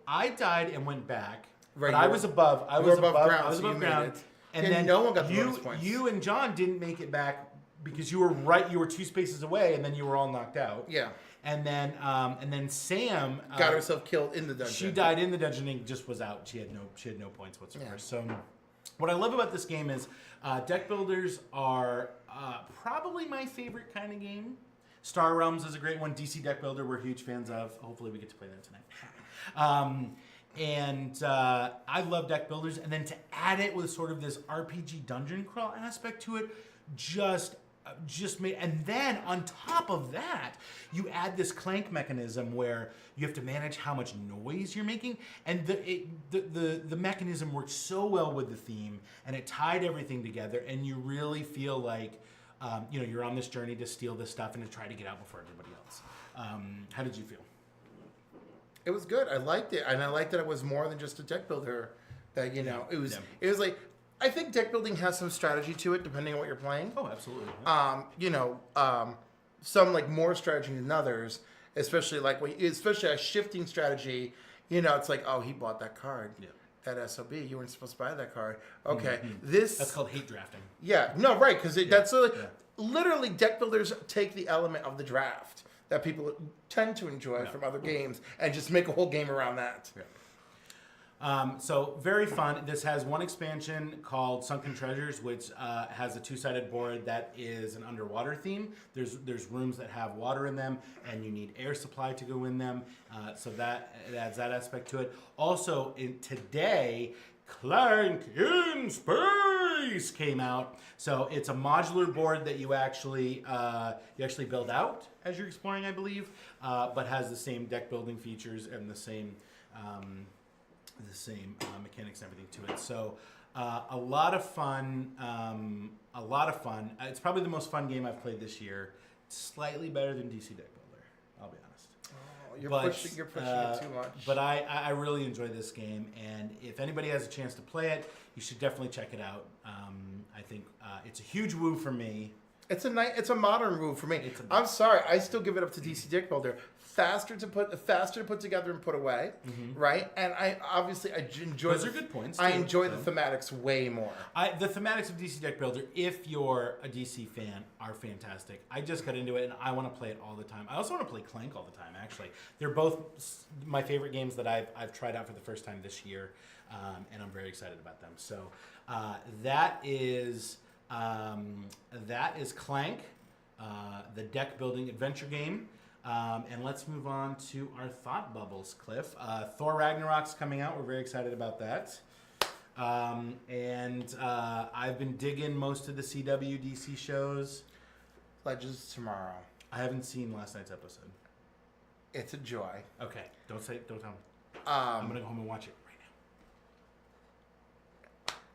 I died and went back. Right, but I was above. I was above ground. I was so you above made ground. it. And Yeah, then no one got the bonus points. You and John didn't make it back because you were right. You were 2 spaces away, and then you were all knocked out. Yeah. And then Sam Got herself killed in the dungeon. She died in the dungeon and just was out. She had no points whatsoever. Yeah. So what I love about this game is deck builders are probably my favorite kind of game. Star Realms is a great one. DC Deck Builder we're huge fans of. Hopefully we get to play that tonight. I love deck builders. And then to add it with sort of this RPG dungeon crawl aspect to it, just made. And then on top of that, you add this clank mechanism where you have to manage how much noise you're making, and the mechanism works so well with the theme, and it tied everything together, and you really feel like you're on this journey to steal this stuff and to try to get out before everybody else. How did you feel? It was good. I liked it, and I liked that it was more than just a deck builder. That it was. Yeah. It was like, I think deck building has some strategy to it, depending on what you're playing. Oh, absolutely. Some like more strategy than others, especially especially a shifting strategy. It's like, oh, he bought that card. Yeah. That SOB, you weren't supposed to buy that card. Okay, Mm-hmm. That's called hate drafting. Yeah, no, right, because that's Yeah. literally deck builders take the element of the draft that people tend to enjoy Yeah. from other games and just make a whole game around that. Yeah. So very fun. This has one expansion called Sunken Treasures, which has a 2-sided board that is an underwater theme. There's rooms that have water in them, and you need air supply to go in them. So that it adds that aspect to it. Also, today, Clank in Space came out. So it's a modular board that you actually build out as you're exploring, I believe, but has the same deck building features and the same mechanics and everything to it. So a lot of fun. It's probably the most fun game I've played this year. Slightly better than DC Deck Builder, I'll be honest. Oh, you're pushing it too much. But I really enjoy this game, and if anybody has a chance to play it, you should definitely check it out. I think it's a huge woo for me. It's a modern move for me. I'm sorry, I still give it up to DC Deck Builder. Faster to put together and put away, right? And I enjoy. Those are good points. I too, enjoy so. the thematics way more. The thematics of DC Deck Builder, if you're a DC fan, are fantastic. I just got into it, and I want to play it all the time. I also want to play Clank all the time. Actually, they're both my favorite games that I've tried out for the first time this year, and I'm very excited about them. So that is Clank, the deck building adventure game. And let's move on to our thought bubbles, Cliff. Thor Ragnarok's coming out. We're very excited about that. And I've been digging most of the CW DC shows. Legends tomorrow. I haven't seen last night's episode. It's a joy. Okay, don't tell me. I'm gonna go home and watch it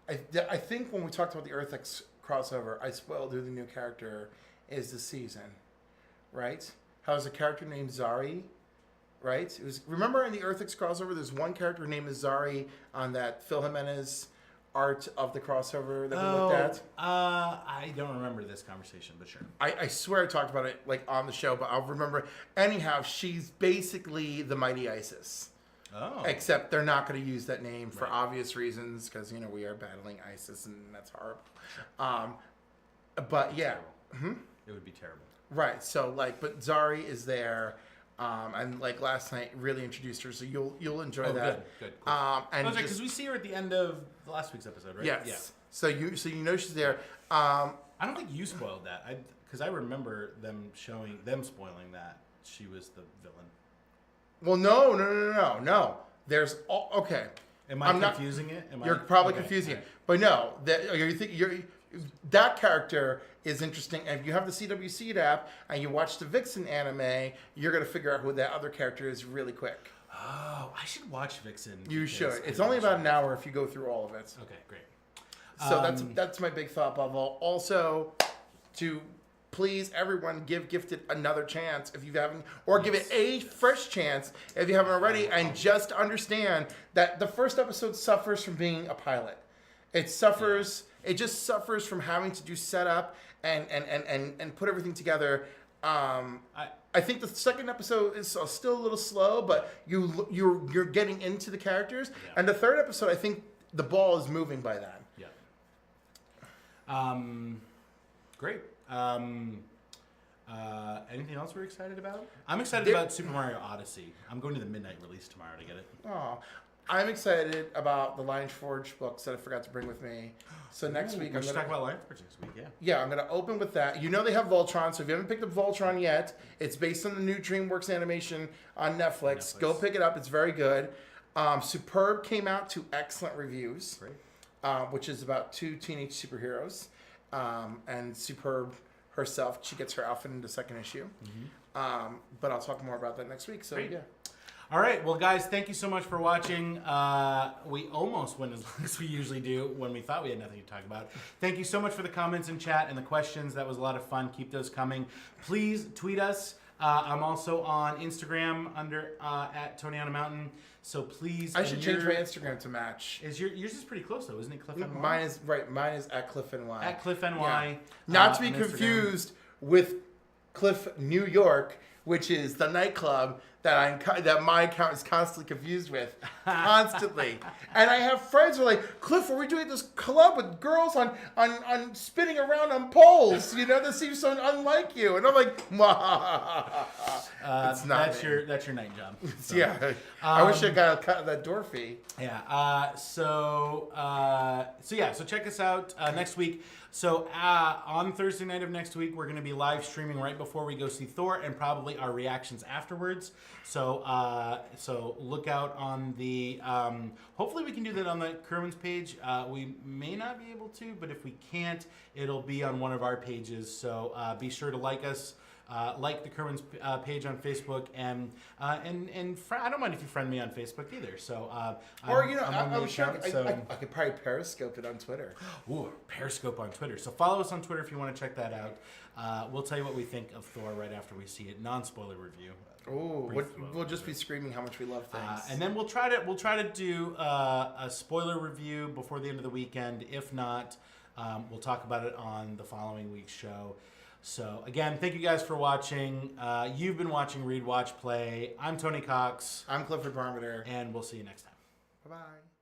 right now. I think when we talked about the Earth X crossover, I spoiled who the new character is this season, right? How is a character named Zari right? It was. Remember in the Earthix crossover, there's one character named Zari on that Phil Jimenez art of the crossover that we looked at. I don't remember this conversation, but sure. I swear I talked about it like on the show, but I'll remember. Anyhow, she's basically the Mighty Isis. Oh. Except they're not going to use that name for obvious reasons because, we are battling ISIS and that's horrible. But yeah. It would be terrible. Right. So, but Zari is there. And last night really introduced her, so you'll enjoy that. Good. Cool. And because we see her at the end of the last week's episode, right? Yes. Yeah. So you she's there. I don't think you spoiled that. Because I remember them spoiling that she was the villain. Well, no. There's okay. Am I confusing it? You're probably confusing it, but no. That character is interesting. And if you have the CWC app and you watch the Vixen anime, you're gonna figure out who that other character is really quick. Oh, I should watch Vixen. You should. It's only about an hour if you go through all of it. Okay, great. So that's my big thought bubble. Also, to please everyone give Gifted another chance if you haven't, or give it a fresh chance if you haven't already, and just understand that the first episode suffers from being a pilot. It suffers. It just suffers from having to do setup and put everything together. I think the second episode is still a little slow, but you're getting into the characters, and the third episode, I think the ball is moving by then. Yeah. Great. Anything else we're excited about? I'm excited about Super Mario Odyssey. I'm going to the midnight release tomorrow to get it. Oh, I'm excited about the Lion Forge books that I forgot to bring with me. So next week I'm going to talk about Lion Forge next week. Yeah. Yeah, I'm going to open with that. They have Voltron, so if you haven't picked up Voltron yet, it's based on the new DreamWorks animation on Netflix. Go pick it up. It's very good. Superb came out to excellent reviews. Great. Which is about two teenage superheroes. And Superb herself, she gets her outfit in the second issue. Mm-hmm. But I'll talk more about that next week. So, Great. Yeah. All right. Well, guys, thank you so much for watching. We almost went as long as we usually do when we thought we had nothing to talk about. Thank you so much for the comments in chat and the questions. That was a lot of fun. Keep those coming. Please tweet us. I'm also on Instagram under at Tony on a Mountain. So please. I should change my Instagram to match. Yours is pretty close though, isn't it? Cliff NY. Mine is right. Mine is at Cliff NY. At Cliff NY. Yeah. Not to be confused with Cliff New York, which is the nightclub that my account is constantly confused with, constantly. And I have friends who are like, Cliff, are we doing this club with girls on spinning around on poles? That seems so unlike you. And I'm like, it's not. That's your night job. So. Yeah, I wish I got that door fee. Yeah. So check us out next week. So on Thursday night of next week, we're going to be live streaming right before we go see Thor, and probably our reactions afterwards. So look out on the. Hopefully, we can do that on the Kerwin's page. We may not be able to, but if we can't, it'll be on one of our pages. So be sure to like us. Like the Kerwin's page on Facebook, and I don't mind if you friend me on Facebook either. So, I was sure I could probably Periscope it on Twitter. Ooh, Periscope on Twitter. So follow us on Twitter if you want to check that out. We'll tell you what we think of Thor right after we see it. Non-spoiler review. Oh, we'll just be screaming how much we love things, and then we'll try to do a spoiler review before the end of the weekend. If not, we'll talk about it on the following week's show. So, again, thank you guys for watching. You've been watching Read, Watch, Play. I'm Tony Cox. I'm Clifford Barmeter. And we'll see you next time. Bye-bye.